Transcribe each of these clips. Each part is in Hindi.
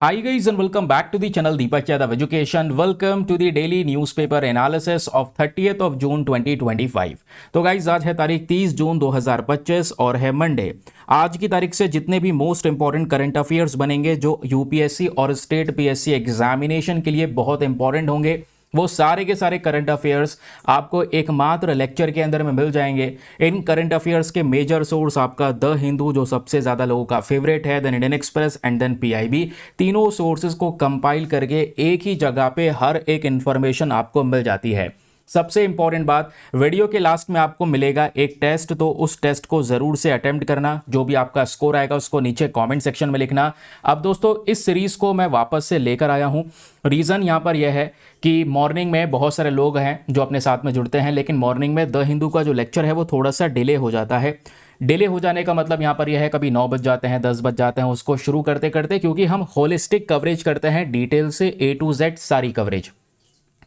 Hi guys and welcome back to the channel Deepak Yadav Education. Welcome to the daily newspaper analysis of 30th of June 2025. तो गाइज आज है तारीख 30 जून 2025 और है मंडे। आज की तारीख से जितने भी मोस्ट इंपॉर्टेंट करंट अफेयर्स बनेंगे जो यूपीएससी और स्टेट पीएससी एग्जामिनेशन के लिए बहुत इंपॉर्टेंट होंगे, वो सारे के सारे करंट अफेयर्स आपको एकमात्र लेक्चर के अंदर में मिल जाएंगे। इन करंट अफेयर्स के मेजर सोर्स आपका द हिंदू, जो सबसे ज़्यादा लोगों का फेवरेट है, then Indian Express and then PIB. तीनों सोर्सेज को कंपाइल करके एक ही जगह पे हर एक इंफॉर्मेशन आपको मिल जाती है। सबसे इंपॉर्टेंट बात, वीडियो के लास्ट में आपको मिलेगा एक टेस्ट, तो उस टेस्ट को ज़रूर से अटेम्प्ट करना। जो भी आपका स्कोर आएगा उसको नीचे कमेंट सेक्शन में लिखना। अब दोस्तों इस सीरीज़ को मैं वापस से लेकर आया हूं। रीज़न यहां पर यह है कि मॉर्निंग में बहुत सारे लोग हैं जो अपने साथ में जुड़ते हैं, लेकिन मॉर्निंग में द हिंदू का जो लेक्चर है वो थोड़ा सा डिले हो जाता है। डिले हो जाने का मतलब यहाँ पर यह है कभी 9 बज जाते हैं, 10 बज जाते हैं उसको शुरू करते करते, क्योंकि हम होलिस्टिक कवरेज करते हैं, डिटेल से A to Z सारी कवरेज,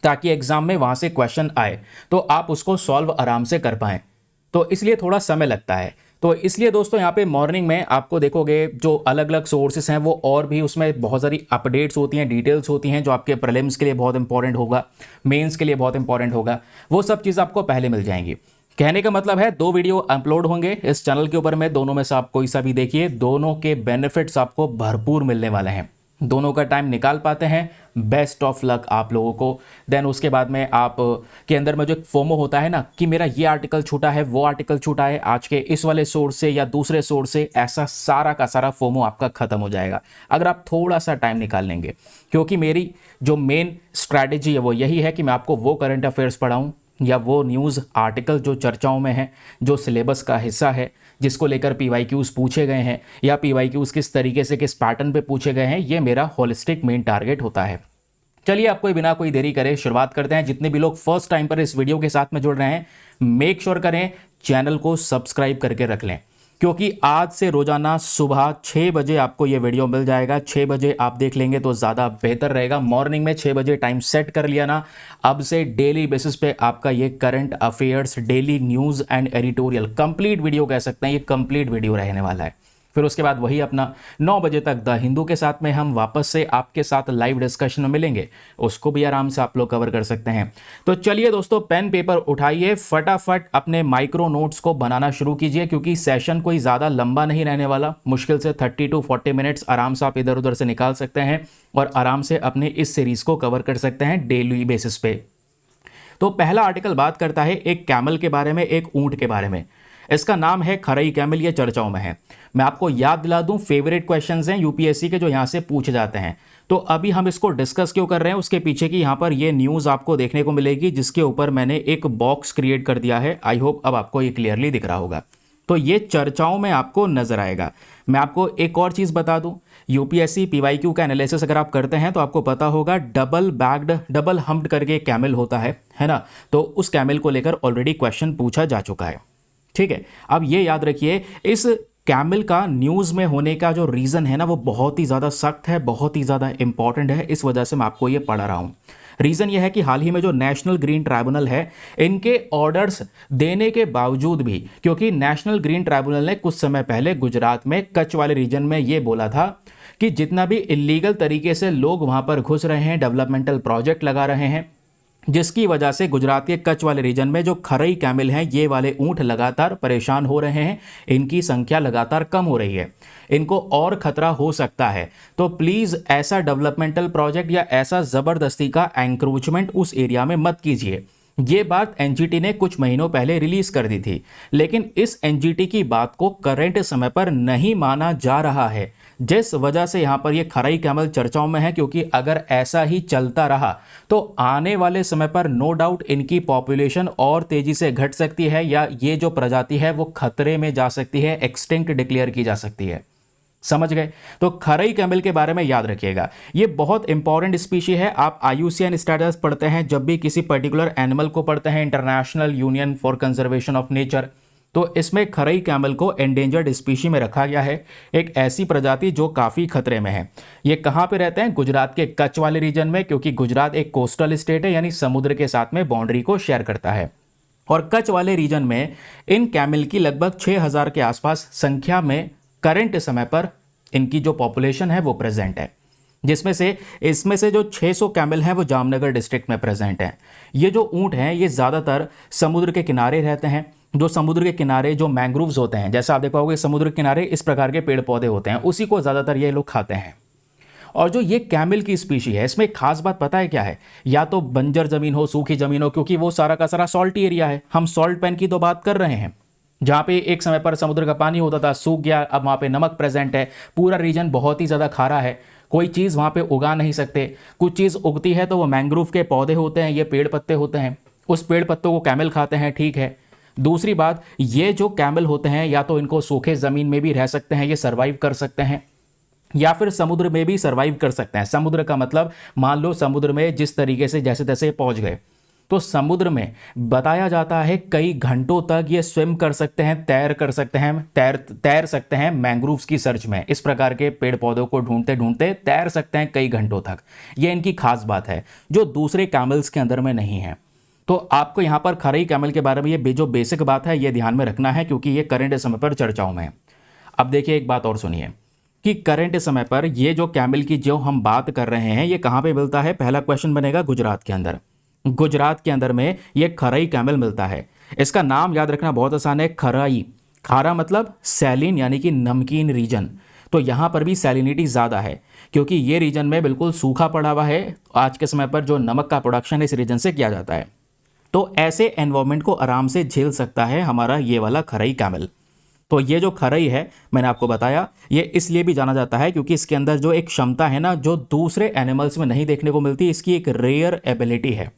ताकि एग्जाम में वहां से क्वेश्चन आए तो आप उसको सॉल्व आराम से कर पाएं। तो इसलिए थोड़ा समय लगता है। तो इसलिए दोस्तों यहाँ पे मॉर्निंग में आपको देखोगे जो अलग अलग सोर्सेस हैं वो और भी उसमें बहुत सारी अपडेट्स होती हैं, डिटेल्स होती हैं, जो आपके प्रीलिम्स के लिए बहुत इंपॉर्टेंट होगा, मेंस के लिए बहुत इंपॉर्टेंट होगा। वो सब चीज़ आपको पहले मिल जाएंगी। कहने का मतलब है 2 वीडियो अपलोड होंगे इस चैनल के ऊपर में, दोनों में से आप कोई सा भी देखिए, दोनों के बेनिफिट्स आपको भरपूर मिलने वाले हैं। दोनों का टाइम निकाल पाते हैं, बेस्ट ऑफ लक आप लोगों को। देन उसके बाद में आप के अंदर में जो एक फोमो होता है ना कि मेरा ये आर्टिकल छूटा है, वो आर्टिकल छूटा है, आज के इस वाले सोर्स से या दूसरे सोर्स से, ऐसा सारा का सारा फोमो आपका खत्म हो जाएगा अगर आप थोड़ा सा टाइम निकाल लेंगे। क्योंकि मेरी जो मेन स्ट्रैटेजी है वो यही है कि मैं आपको वो करंट अफेयर्स पढ़ाऊँ या वो न्यूज़ आर्टिकल जो चर्चाओं में है, जो सिलेबस का हिस्सा है, जिसको लेकर पीवाईक्यूज़ पूछे गए हैं या पीवाईक्यूज़ किस तरीके से किस पैटर्न पे पूछे गए हैं, ये मेरा होलिस्टिक मेन टारगेट होता है। चलिए आपको बिना कोई देरी करे शुरुआत करते हैं। जितने भी लोग फर्स्ट टाइम पर इस वीडियो के साथ में जुड़ रहे हैं, मेक श्योर करें चैनल को सब्सक्राइब करके रख लें, क्योंकि आज से रोजाना सुबह 6 बजे आपको ये वीडियो मिल जाएगा। 6 बजे आप देख लेंगे तो ज़्यादा बेहतर रहेगा। मॉर्निंग में 6 बजे टाइम सेट कर लिया ना, अब से डेली बेसिस पे आपका ये current affairs, daily news and editorial complete video कह सकते हैं, ये कंप्लीट वीडियो रहने वाला है। फिर उसके बाद वही अपना 9 बजे तक द हिंदू के साथ में हम वापस से आपके साथ लाइव डिस्कशन में मिलेंगे, उसको भी आराम से आप लोग कवर कर सकते हैं। तो चलिए दोस्तों, पेन पेपर उठाइए, फटाफट अपने माइक्रो नोट्स को बनाना शुरू कीजिए, क्योंकि सेशन कोई ज़्यादा लंबा नहीं रहने वाला। मुश्किल से 30 to 40 मिनट्स आराम से आप इधर उधर से निकाल सकते हैं और आराम से अपने इस सीरीज़ को कवर कर सकते हैं डेली बेसिस पे। तो पहला आर्टिकल बात करता है एक कैमल के बारे में, एक ऊंट के बारे में। इसका नाम है खरई कैमल, ये चर्चाओं में है। मैं आपको याद दिला दूं, फेवरेट क्वेश्चंस हैं यूपीएससी के जो यहां से पूछे जाते हैं। तो अभी हम इसको डिस्कस क्यों कर रहे हैं, उसके पीछे की यहां पर ये न्यूज़ आपको देखने को मिलेगी, जिसके ऊपर मैंने एक बॉक्स क्रिएट कर दिया है। आई होप अब आपको ये क्लियरली दिख रहा होगा। तो ये चर्चाओं में आपको नजर आएगा। मैं आपको एक और चीज़ बता दूं, यूपीएससी पीवाईक्यू का एनालिसिस अगर आप करते हैं तो आपको पता होगा डबल बैग्ड, डबल हम्प्ड करके कैमल होता है ना। तो उस कैमल को लेकर ऑलरेडी क्वेश्चन पूछा जा चुका है। ठीक है, अब ये याद रखिए, इस कैमल का न्यूज़ में होने का जो रीज़न है ना, वो बहुत ही ज़्यादा सख्त है, बहुत ही ज़्यादा इंपॉर्टेंट है। इस वजह से मैं आपको ये पढ़ा रहा हूँ। रीज़न ये है कि हाल ही में जो नेशनल ग्रीन ट्राइब्यूनल है, इनके ऑर्डर्स देने के बावजूद भी, क्योंकि नेशनल ग्रीन ट्राइब्यूनल ने कुछ समय पहले गुजरात में कच्छ वाले रीजन में ये बोला था कि जितना भी इलीगल तरीके से लोग वहाँ पर घुस रहे हैं, डेवलपमेंटल प्रोजेक्ट लगा रहे हैं, जिसकी वजह से गुजरात के कच्छ वाले रीजन में जो खरई कैमल हैं, ये वाले ऊंट लगातार परेशान हो रहे हैं, इनकी संख्या लगातार कम हो रही है, इनको और खतरा हो सकता है। तो प्लीज़ ऐसा डेवलपमेंटल प्रोजेक्ट या ऐसा ज़बरदस्ती का एंक्रोचमेंट उस एरिया में मत कीजिए। ये बात एनजीटी ने कुछ महीनों पहले रिलीज कर दी थी, लेकिन इस एनजीटी की बात को करंट समय पर नहीं माना जा रहा है, जिस वजह से यहाँ पर ये खरई कैमल चर्चाओं में है। क्योंकि अगर ऐसा ही चलता रहा तो आने वाले समय पर नो डाउट इनकी पॉपुलेशन और तेजी से घट सकती है, या ये जो प्रजाति है वो खतरे में जा सकती है, एक्सटिंक्ट डिक्लेयर की जा सकती है। समझ गए? तो खरई कैमल के बारे में याद रखिएगा, ये बहुत इंपॉर्टेंट स्पीशी है। आप IUCN स्टेटस पढ़ते हैं, जब भी किसी पर्टिकुलर एनिमल को पढ़ते हैं, international union for conservation of nature, तो इसमें खरई कैमल को एंडेंजर्ड स्पीशी में रखा गया है, एक ऐसी प्रजाति जो काफ़ी खतरे में है। ये कहाँ पे रहते हैं? गुजरात के कच्छ वाले रीजन में, क्योंकि गुजरात एक कोस्टल स्टेट है, यानी समुद्र के साथ में बाउंड्री को शेयर करता है। और कच्छ वाले रीजन में इन कैमल की लगभग 6000 के आसपास संख्या में करंट समय पर इनकी जो पॉपुलेशन है वो प्रेजेंट है। जिसमें से इसमें से जो 600 कैमल हैं वो जामनगर डिस्ट्रिक्ट में प्रेजेंट हैं। ये जो ऊँट हैं ये ज़्यादातर समुद्र के किनारे रहते हैं। जो समुद्र के किनारे जो मैंग्रोव्स होते हैं, जैसा आप देख पाओगे समुद्र के किनारे इस प्रकार के पेड़ पौधे होते हैं, उसी को ज़्यादातर ये लोग खाते हैं। और जो ये कैमल की स्पीशी है, इसमें एक खास बात पता है क्या है? या तो बंजर ज़मीन हो, सूखी ज़मीन हो, क्योंकि वो सारा का सारा सॉल्टी एरिया है। हम सॉल्ट पैन की तो बात कर रहे हैं, जहाँ पे एक समय पर समुद्र का पानी होता था, सूख गया, अब वहाँ पे नमक प्रेजेंट है, पूरा रीजन बहुत ही ज़्यादा खारा है, कोई चीज़ वहाँ पे उगा नहीं सकते। कुछ चीज़ उगती है तो वो मैंग्रोव के पौधे होते हैं, ये पेड़ पत्ते होते हैं, उस पेड़ पत्तों को कैमल खाते हैं, ठीक है। दूसरी बात, ये जो कैमल होते हैं या तो इनको सूखे ज़मीन में भी रह सकते हैं, ये सर्वाइव कर सकते हैं, या फिर समुद्र में भी सर्वाइव कर सकते हैं। समुद्र का मतलब मान लो समुद्र में जिस तरीके से जैसे तैसे पहुंच गए, तो समुद्र में बताया जाता है कई घंटों तक ये स्विम कर सकते हैं, तैर कर सकते हैं, तैर सकते हैं मैंग्रोव्स की सर्च में। इस प्रकार के पेड़ पौधों को ढूंढते ढूंढते तैर सकते हैं कई घंटों तक। ये इनकी खास बात है जो दूसरे कैमल्स के अंदर में नहीं है। तो आपको यहाँ पर खरई कैमल के बारे में ये जो बेसिक बात है ये ध्यान में रखना है, क्योंकि ये करंट समय पर चर्चाओं में है। अब देखिए एक बात और सुनिए कि करंट समय पर ये जो कैमल की जो हम बात कर रहे हैं ये कहाँ पे मिलता है। पहला क्वेश्चन बनेगा गुजरात के अंदर। गुजरात के अंदर में ये खरई कैमल मिलता है। इसका नाम याद रखना बहुत आसान है, खराई। खारा मतलब सैलिन यानी कि नमकीन रीजन। तो यहाँ पर भी सैलिनिटी ज़्यादा है क्योंकि ये रीजन में बिल्कुल सूखा पड़ा हुआ है। आज के समय पर जो नमक का प्रोडक्शन इस रीजन से किया जाता है, तो ऐसे एनवायरमेंट को आराम से झेल सकता है हमारा ये वाला खरई कैमल। तो ये जो खरई है मैंने आपको बताया, ये इसलिए भी जाना जाता है क्योंकि इसके अंदर जो एक क्षमता है ना, जो दूसरे एनिमल्स में नहीं देखने को मिलती, इसकी एक रेयर एबिलिटी है।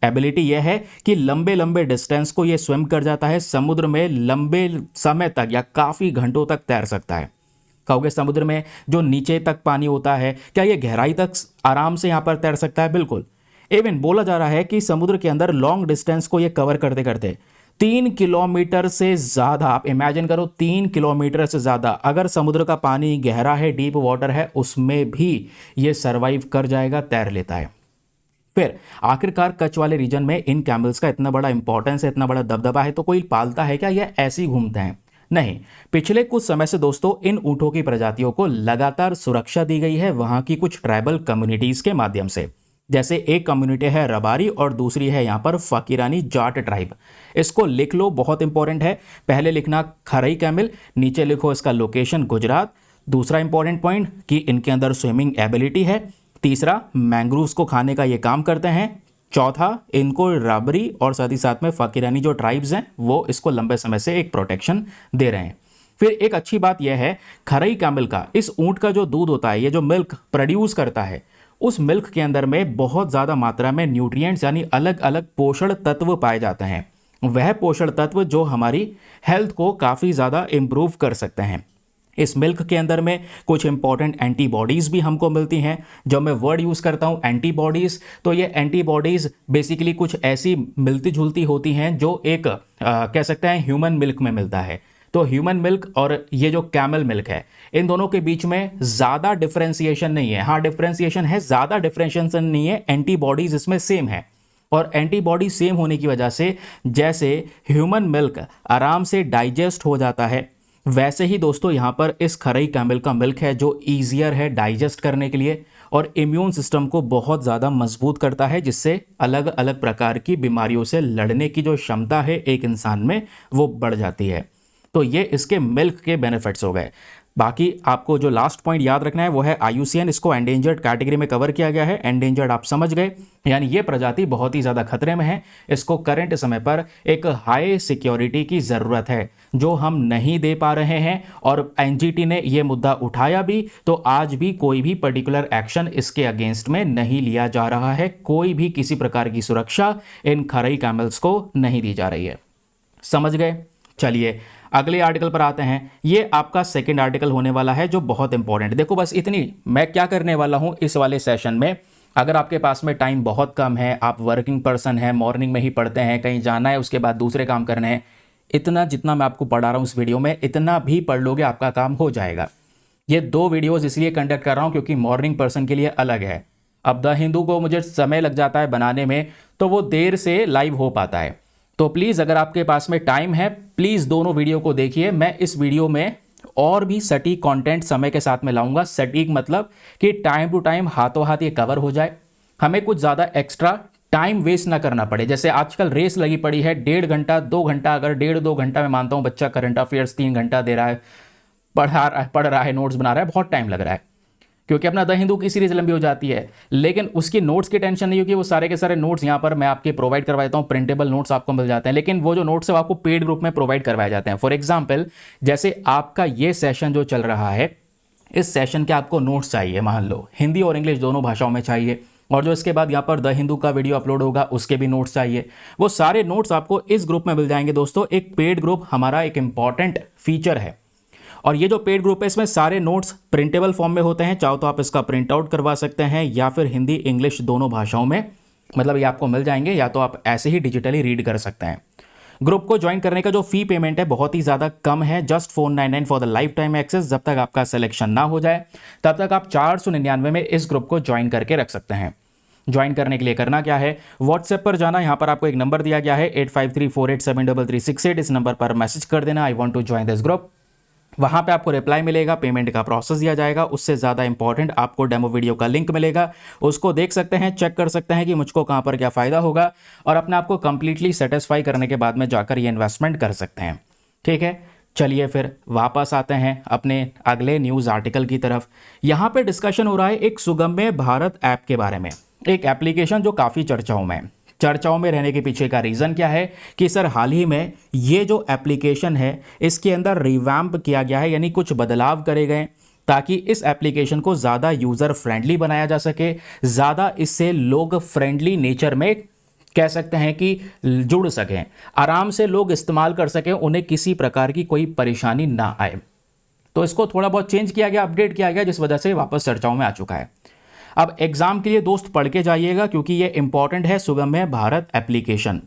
एबिलिटी यह है कि लंबे लंबे डिस्टेंस को ये स्विम कर जाता है, समुद्र में लंबे समय तक या काफ़ी घंटों तक तैर सकता है। कहोगे समुद्र में जो नीचे तक पानी होता है, क्या ये गहराई तक आराम से यहाँ पर तैर सकता है? बिल्कुल। इवन बोला जा रहा है कि समुद्र के अंदर लॉन्ग डिस्टेंस को ये कवर करते करते 3 किलोमीटर से ज़्यादा, आप इमेजिन करो 3 किलोमीटर से ज़्यादा अगर समुद्र का पानी गहरा है, डीप वाटर है, उसमें भी ये सर्वाइव कर जाएगा, तैर लेता है। फिर आखिरकार कच्छ वाले रीजन में इन कैमल्स का इतना बड़ा इंपॉर्टेंस है, इतना बड़ा दबदबा है, तो कोई पालता है क्या? यह ऐसे ही घूमते हैं? नहीं। पिछले कुछ समय से दोस्तों इन ऊँटों की प्रजातियों को लगातार सुरक्षा दी गई है वहाँ की कुछ ट्राइबल कम्युनिटीज़ के माध्यम से। जैसे एक कम्युनिटी है रबारी और दूसरी है यहाँ पर फकीरानी जाट ट्राइब। इसको लिख लो, बहुत इंपॉर्टेंट है। पहले लिखना खरई कैमल, नीचे लिखो इसका लोकेशन गुजरात। दूसरा इंपॉर्टेंट पॉइंट कि इनके अंदर स्विमिंग एबिलिटी है। तीसरा, मैंग्रोव्स को खाने का ये काम करते हैं। चौथा, इनको रबरी और साथ ही साथ में फकीरानी जो ट्राइब्स हैं वो इसको लंबे समय से एक प्रोटेक्शन दे रहे हैं। फिर एक अच्छी बात यह है खरई कैमल का, इस ऊँट का जो दूध होता है, ये जो मिल्क प्रोड्यूस करता है, उस मिल्क के अंदर में बहुत ज़्यादा मात्रा में न्यूट्रिएंट्स यानी अलग अलग पोषण तत्व पाए जाते हैं। वह पोषण तत्व जो हमारी हेल्थ को काफ़ी ज़्यादा इम्प्रूव कर सकते हैं। इस मिल्क के अंदर में कुछ इंपॉर्टेंट एंटीबॉडीज़ भी हमको मिलती हैं। जब मैं वर्ड यूज़ करता हूँ एंटीबॉडीज़, तो ये एंटीबॉडीज़ बेसिकली कुछ ऐसी मिलती जुलती होती हैं जो एक कह सकते हैं ह्यूमन मिल्क में मिलता है। तो ह्यूमन मिल्क और ये जो कैमल मिल्क है, इन दोनों के बीच में ज़्यादा डिफरेंशिएशन नहीं है। हाँ डिफरेंशिएशन है, ज़्यादा डिफरेंशिएशन नहीं है। एंटीबॉडीज़ इसमें सेम है और एंटीबॉडी सेम होने की वजह से जैसे ह्यूमन मिल्क आराम से डाइजेस्ट हो जाता है, वैसे ही दोस्तों यहाँ पर इस खरई कैमल का मिल्क है जो ईजियर है डाइजेस्ट करने के लिए और इम्यून सिस्टम को बहुत ज़्यादा मजबूत करता है, जिससे अलग अलग प्रकार की बीमारियों से लड़ने की जो क्षमता है एक इंसान में वो बढ़ जाती है। तो ये इसके मिल्क के बेनिफिट्स हो गए। बाकी आपको जो लास्ट पॉइंट याद रखना है वो है IUCN, इसको एंडेंजर्ड कैटेगरी में कवर किया गया है। एंडेंजर्ड आप समझ गए, यानी ये प्रजाति बहुत ही ज़्यादा खतरे में है। इसको करंट समय पर एक हाई सिक्योरिटी की ज़रूरत है जो हम नहीं दे पा रहे हैं और NGT ने ये मुद्दा उठाया भी, तो आज भी कोई भी पर्टिकुलर एक्शन इसके अगेंस्ट में नहीं लिया जा रहा है। कोई भी किसी प्रकार की सुरक्षा इन खरई कैमल्स को नहीं दी जा रही है। समझ गए? चलिए अगले आर्टिकल पर आते हैं। ये आपका सेकंड आर्टिकल होने वाला है जो बहुत इंपॉर्टेंट। देखो बस इतनी मैं क्या करने वाला हूँ इस वाले सेशन में, अगर आपके पास में टाइम बहुत कम है, आप वर्किंग पर्सन हैं, मॉर्निंग में ही पढ़ते हैं, कहीं जाना है उसके बाद दूसरे काम करने हैं, इतना जितना मैं आपको पढ़ा रहा हूँ इस वीडियो में, इतना भी पढ़ लोगे आपका काम हो जाएगा। ये 2 वीडियोज़ इसलिए कंडक्ट कर रहा हूँ क्योंकि मॉर्निंग पर्सन के लिए अलग है। अब द हिंदू को मुझे समय लग जाता है बनाने में, तो वो देर से लाइव हो पाता है। तो प्लीज़ अगर आपके पास में टाइम है, प्लीज़ दोनों वीडियो को देखिए। मैं इस वीडियो में और भी सटीक कंटेंट समय के साथ में लाऊंगा। सटीक मतलब कि टाइम टू टाइम हाथों हाथ ये कवर हो जाए, हमें कुछ ज़्यादा एक्स्ट्रा टाइम वेस्ट ना करना पड़े। जैसे आजकल रेस लगी पड़ी है, 1.5 घंटा 2 घंटा, अगर 1.5-2 घंटा मैं मानता हूँ बच्चा करंट अफेयर्स 3 घंटा दे रहा है, पढ़ रहा है, नोट्स बना रहा है, बहुत टाइम लग रहा है, क्योंकि अपना द हिंदू की सीरीज लंबी हो जाती है। लेकिन उसकी नोट्स की टेंशन नहीं होगी, वो सारे के सारे नोट्स यहाँ पर मैं आपके प्रोवाइड करवा देता हूँ, प्रिंटेबल नोट्स आपको मिल जाते हैं। लेकिन वो जो नोट्स है वो आपको पेड ग्रुप में प्रोवाइड करवाए जाते हैं। फॉर एग्जाम्पल, जैसे आपका ये सेशन जो चल रहा है, इस सेशन के आपको नोट्स चाहिए, मान लो हिंदी और इंग्लिश दोनों भाषाओं में चाहिए, और जो इसके बाद यहाँ पर द हिंदू का वीडियो अपलोड होगा उसके भी नोट्स चाहिए, वो सारे नोट्स आपको इस ग्रुप में मिल जाएंगे। दोस्तों, एक पेड ग्रुप हमारा एक इंपॉर्टेंट फीचर है, और ये जो पेड ग्रुप है इसमें सारे नोट्स प्रिंटेबल फॉर्म में होते हैं। चाहो तो आप इसका प्रिंट आउट करवा सकते हैं, या फिर हिंदी इंग्लिश दोनों भाषाओं में, मतलब ये आपको मिल जाएंगे, या तो आप ऐसे ही डिजिटली रीड कर सकते हैं। ग्रुप को ज्वाइन करने का जो फी पेमेंट है बहुत ही ज़्यादा कम है, just 499 for the life time access. जब तक आपका सिलेक्शन ना हो जाए तब तक आप 499 में इस ग्रुप को ज्वाइन करके रख सकते हैं। ज्वाइन करने के लिए करना क्या है, व्हाट्सएप पर जाना, यहाँ पर आपको एक नंबर दिया गया है 8534873368, इस नंबर पर मैसेज कर देना I want to join this group. वहाँ पे आपको रिप्लाई मिलेगा, पेमेंट का प्रोसेस दिया जाएगा। उससे ज़्यादा इंपॉर्टेंट आपको डेमो वीडियो का लिंक मिलेगा, उसको देख सकते हैं, चेक कर सकते हैं कि मुझको कहाँ पर क्या फ़ायदा होगा, और अपने आप को कंप्लीटली सेटिस्फाई करने के बाद में जाकर ये इन्वेस्टमेंट कर सकते हैं। ठीक है, चलिए फिर वापस आते हैं अपने अगले न्यूज़ आर्टिकल की तरफ। यहाँ पे डिस्कशन हो रहा है एक सुगम्य भारत ऐप के बारे में, एक एप्लीकेशन जो काफ़ी चर्चाओं में रहने के पीछे का रीज़न क्या है कि सर हाल ही में ये जो एप्लीकेशन है इसके अंदर रिवैम्प किया गया है, यानी कुछ बदलाव करे गए ताकि इस एप्लीकेशन को ज़्यादा यूज़र फ्रेंडली बनाया जा सके, ज़्यादा इससे लोग फ्रेंडली नेचर में कह सकते हैं कि जुड़ सकें, आराम से लोग इस्तेमाल कर सकें, उन्हें किसी प्रकार की कोई परेशानी ना आए। तो इसको थोड़ा बहुत चेंज किया गया, अपडेट किया गया, जिस वजह से वापस चर्चाओं में आ चुका है। अब एग्जाम के लिए दोस्त पढ़ के जाइएगा, क्योंकि ये इंपॉर्टेंट है सुगम्य भारत एप्लीकेशन।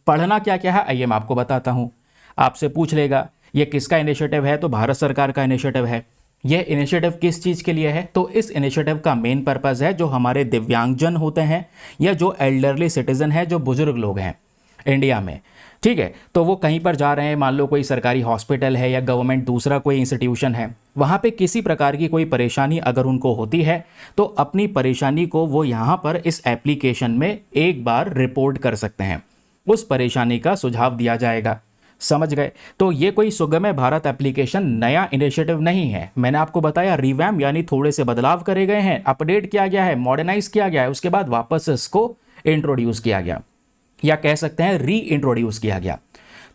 पढ़ना क्या क्या है आइए मैं आपको बताता हूँ। आपसे पूछ लेगा ये किसका इनिशिएटिव है, तो भारत सरकार का इनिशिएटिव है। ये इनिशिएटिव किस चीज़ के लिए है, तो इस इनिशिएटिव का मेन पर्पज़ है जो हमारे दिव्यांगजन होते हैं या जो एल्डरली सिटीज़न है, जो बुजुर्ग लोग हैं इंडिया में, ठीक है, तो वो कहीं पर जा रहे हैं, मान लो कोई सरकारी हॉस्पिटल है या गवर्नमेंट दूसरा कोई इंस्टीट्यूशन है, वहाँ पे किसी प्रकार की कोई परेशानी अगर उनको होती है तो अपनी परेशानी को वो यहाँ पर इस एप्लीकेशन में एक बार रिपोर्ट कर सकते हैं, उस परेशानी का सुझाव दिया जाएगा। समझ गए? तो ये कोई सुगम्य भारत एप्लीकेशन नया इनिशिएटिव नहीं है, मैंने आपको बताया रिवैम्प यानी थोड़े से बदलाव करे गए हैं, अपडेट किया गया है, मॉडर्नाइज किया गया है, उसके बाद वापस इसको इंट्रोड्यूस किया गया, या कह सकते हैं री इंट्रोड्यूस किया गया।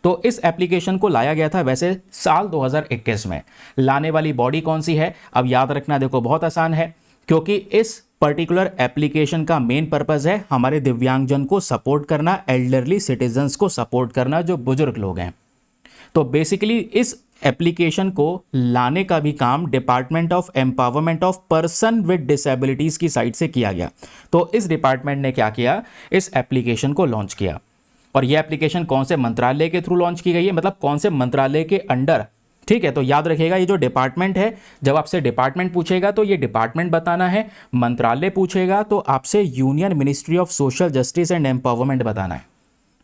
तो इस एप्लीकेशन को लाया गया था वैसे साल 2021 में। लाने वाली बॉडी कौन सी है, अब याद रखना, देखो बहुत आसान है, क्योंकि इस पर्टिकुलर एप्लीकेशन का मेन पर्पज़ है हमारे दिव्यांगजन को सपोर्ट करना, एल्डरली सिटीजन्स को सपोर्ट करना, जो बुजुर्ग लोग हैं। तो बेसिकली इस एप्लीकेशन को लाने का भी काम department of empowerment of person with disabilities की साइड से किया गया। तो इस डिपार्टमेंट ने क्या किया, इस एप्लीकेशन को लॉन्च किया। और यह एप्लीकेशन कौन से मंत्रालय के थ्रू लॉन्च की गई है, मतलब कौन से मंत्रालय के अंडर, ठीक है। तो याद रखिएगा ये जो डिपार्टमेंट है, जब आपसे डिपार्टमेंट पूछेगा तो ये डिपार्टमेंट बताना है, मंत्रालय पूछेगा तो आपसे union ministry of social justice and empowerment बताना है,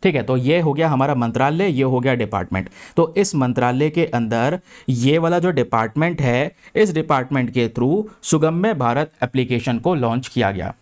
ठीक है। तो ये हो गया हमारा मंत्रालय, ये हो गया डिपार्टमेंट। तो इस मंत्रालय के अंदर ये वाला जो डिपार्टमेंट है, इस डिपार्टमेंट के थ्रू सुगम्य भारत एप्लीकेशन को लॉन्च किया गया।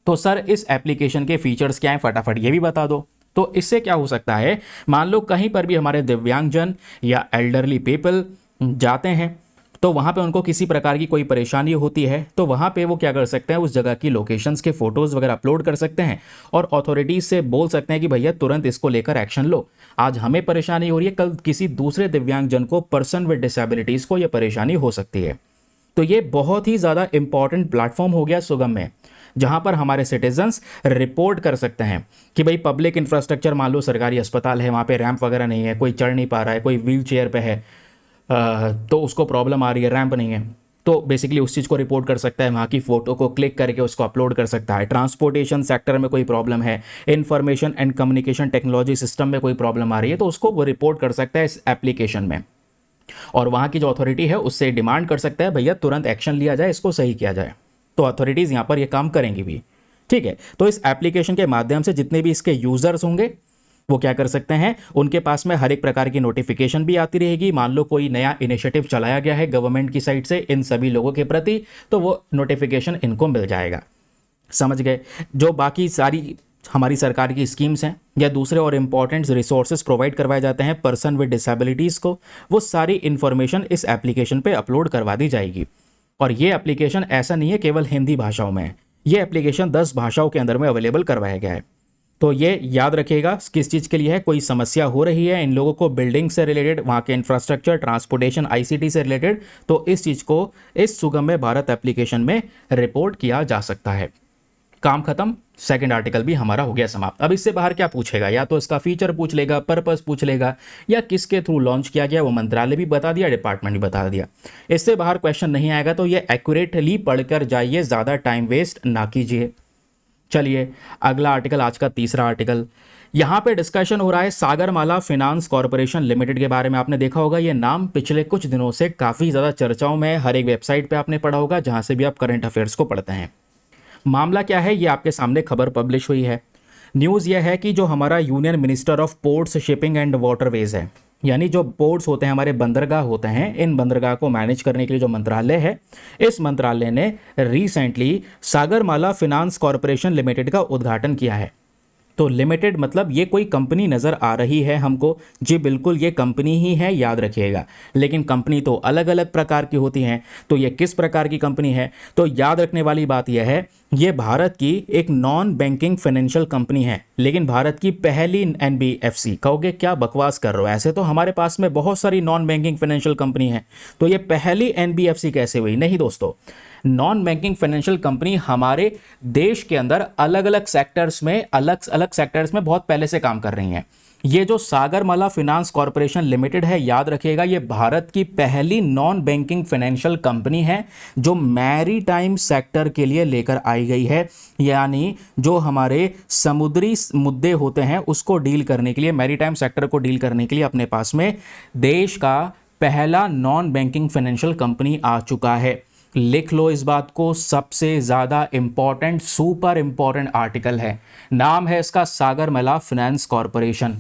तो सर इस एप्लीकेशन के फीचर्स क्या हैं, फटाफट ये भी बता दो। तो इससे क्या हो सकता है, मान लो कहीं पर भी हमारे दिव्यांगजन या एल्डरली पीपल जाते हैं तो वहाँ पे उनको किसी प्रकार की कोई परेशानी होती है, तो वहाँ पे वो क्या कर सकते हैं, उस जगह की लोकेशंस के फोटोज़ वगैरह अपलोड कर सकते हैं और अथॉरिटीज़ से बोल सकते हैं कि भैया तुरंत इसको लेकर एक्शन लो, आज हमें परेशानी हो रही है, कल किसी दूसरे दिव्यांगजन को, पर्सन विद डिसेबिलिटीज़ को ये परेशानी हो सकती है। तो ये बहुत ही ज़्यादा इंपॉर्टेंट प्लेटफॉर्म हो गया सुगम्य, जहाँ पर हमारे सिटीजन्स रिपोर्ट कर सकते हैं कि भाई पब्लिक इंफ्रास्ट्रक्चर, मान लो सरकारी अस्पताल है, वहाँ पे रैंप वगैरह नहीं है, कोई चढ़ नहीं पा रहा है, कोई व्हील चेयर पे है, तो उसको प्रॉब्लम आ रही है, रैंप नहीं है, तो बेसिकली उस चीज़ को रिपोर्ट कर सकता है, वहाँ की फ़ोटो को क्लिक करके उसको अपलोड कर सकता है। ट्रांसपोर्टेशन सेक्टर में कोई प्रॉब्लम है, information and communication technology system में कोई प्रॉब्लम आ रही है, तो उसको वो रिपोर्ट कर सकता है इस एप्लीकेशन में, और वहाँ की जो अथॉरिटी है उससे डिमांड कर सकता है भैया तुरंत एक्शन लिया जाए, इसको सही किया जाए। तो अथॉरिटीज़ यहाँ पर ये काम करेंगी भी, ठीक है। तो इस एप्लीकेशन के माध्यम से जितने भी इसके यूज़र्स होंगे वो क्या कर सकते हैं, उनके पास में हर एक प्रकार की नोटिफिकेशन भी आती रहेगी। मान लो कोई नया इनिशिएटिव चलाया गया है गवर्नमेंट की साइड से इन सभी लोगों के प्रति, तो वो नोटिफिकेशन इनको मिल जाएगा। समझ गए। जो बाकी सारी हमारी सरकार की स्कीम्स हैं या दूसरे और इम्पॉर्टेंट रिसोर्सेज प्रोवाइड करवाए जाते हैं पर्सन विद डिसेबिलिटीज़ को, वो सारी इन्फॉर्मेशन इस एप्लीकेशन पे अपलोड करवा दी जाएगी। और ये एप्लीकेशन ऐसा नहीं है केवल हिंदी भाषाओं में है, ये एप्लीकेशन 10 भाषाओं के अंदर में अवेलेबल करवाया गया है। तो ये याद रखिएगा किस चीज़ के लिए है, कोई समस्या हो रही है इन लोगों को बिल्डिंग से रिलेटेड, वहाँ के इंफ्रास्ट्रक्चर, ट्रांसपोर्टेशन, आईसीटी से रिलेटेड, तो इस चीज़ को इस सुगम्य भारत एप्लीकेशन में रिपोर्ट किया जा सकता है। काम खत्म, सेकंड आर्टिकल भी हमारा हो गया समाप्त। अब इससे बाहर क्या पूछेगा, या तो इसका फीचर पूछ लेगा, पर्पस पूछ लेगा, या किसके थ्रू लॉन्च किया गया वो मंत्रालय भी बता दिया, डिपार्टमेंट भी बता दिया। इससे बाहर क्वेश्चन नहीं आएगा, तो ये एक्यूरेटली पढ़कर जाइए, ज़्यादा टाइम वेस्ट ना कीजिए। चलिए अगला आर्टिकल, आज का तीसरा आर्टिकल, यहाँ पे डिस्कशन हो रहा है सागरमाला फाइनेंस कॉर्पोरेशन लिमिटेड के बारे में। आपने देखा होगा ये नाम पिछले कुछ दिनों से काफ़ी ज़्यादा चर्चाओं में, हर एक वेबसाइट पे आपने पढ़ा होगा जहाँ से भी आप करंट अफेयर्स को पढ़ते हैं। मामला क्या है, ये आपके सामने खबर पब्लिश हुई है। न्यूज़ यह है कि जो हमारा union minister of ports, shipping and waterways है, यानी जो पोर्ट्स होते हैं, हमारे बंदरगाह होते हैं, इन बंदरगाह को मैनेज करने के लिए जो मंत्रालय है, इस मंत्रालय ने recently Sagarmala finance corporation limited का उद्घाटन किया है। तो लिमिटेड मतलब ये कोई कंपनी नज़र आ रही है हमको, जी बिल्कुल ये कंपनी ही है, याद रखिएगा। लेकिन कंपनी तो अलग अलग प्रकार की होती हैं, तो ये किस प्रकार की कंपनी है, तो याद रखने वाली बात यह है, ये भारत की एक नॉन बैंकिंग फाइनेंशियल कंपनी है, लेकिन भारत की पहली एनबीएफसी। कहोगे क्या बकवास कर रहे हो, ऐसे तो हमारे पास में बहुत सारी नॉन बैंकिंग फाइनेंशियल कंपनी है, तो ये पहली एनबीएफसी कैसे हुई? नहीं दोस्तों, नॉन बैंकिंग फाइनेंशियल कंपनी हमारे देश के अंदर अलग अलग सेक्टर्स में बहुत पहले से काम कर रही हैं। ये जो सागरमाला फाइनेंस कॉर्पोरेशन लिमिटेड है, याद रखिएगा, ये भारत की पहली नॉन बैंकिंग फाइनेंशियल कंपनी है जो मैरीटाइम सेक्टर के लिए लेकर आई गई है। यानी जो हमारे समुद्री मुद्दे होते हैं उसको डील करने के लिए, मैरीटाइम सेक्टर को डील करने के लिए अपने पास में देश का पहला नॉन बैंकिंग फाइनेंशियल कंपनी आ चुका है। लिख लो इस बात को, सबसे ज़्यादा इंपॉर्टेंट, सुपर इंपॉर्टेंट आर्टिकल है। नाम है इसका सागरमाला फाइनेंस कॉर्पोरेशन।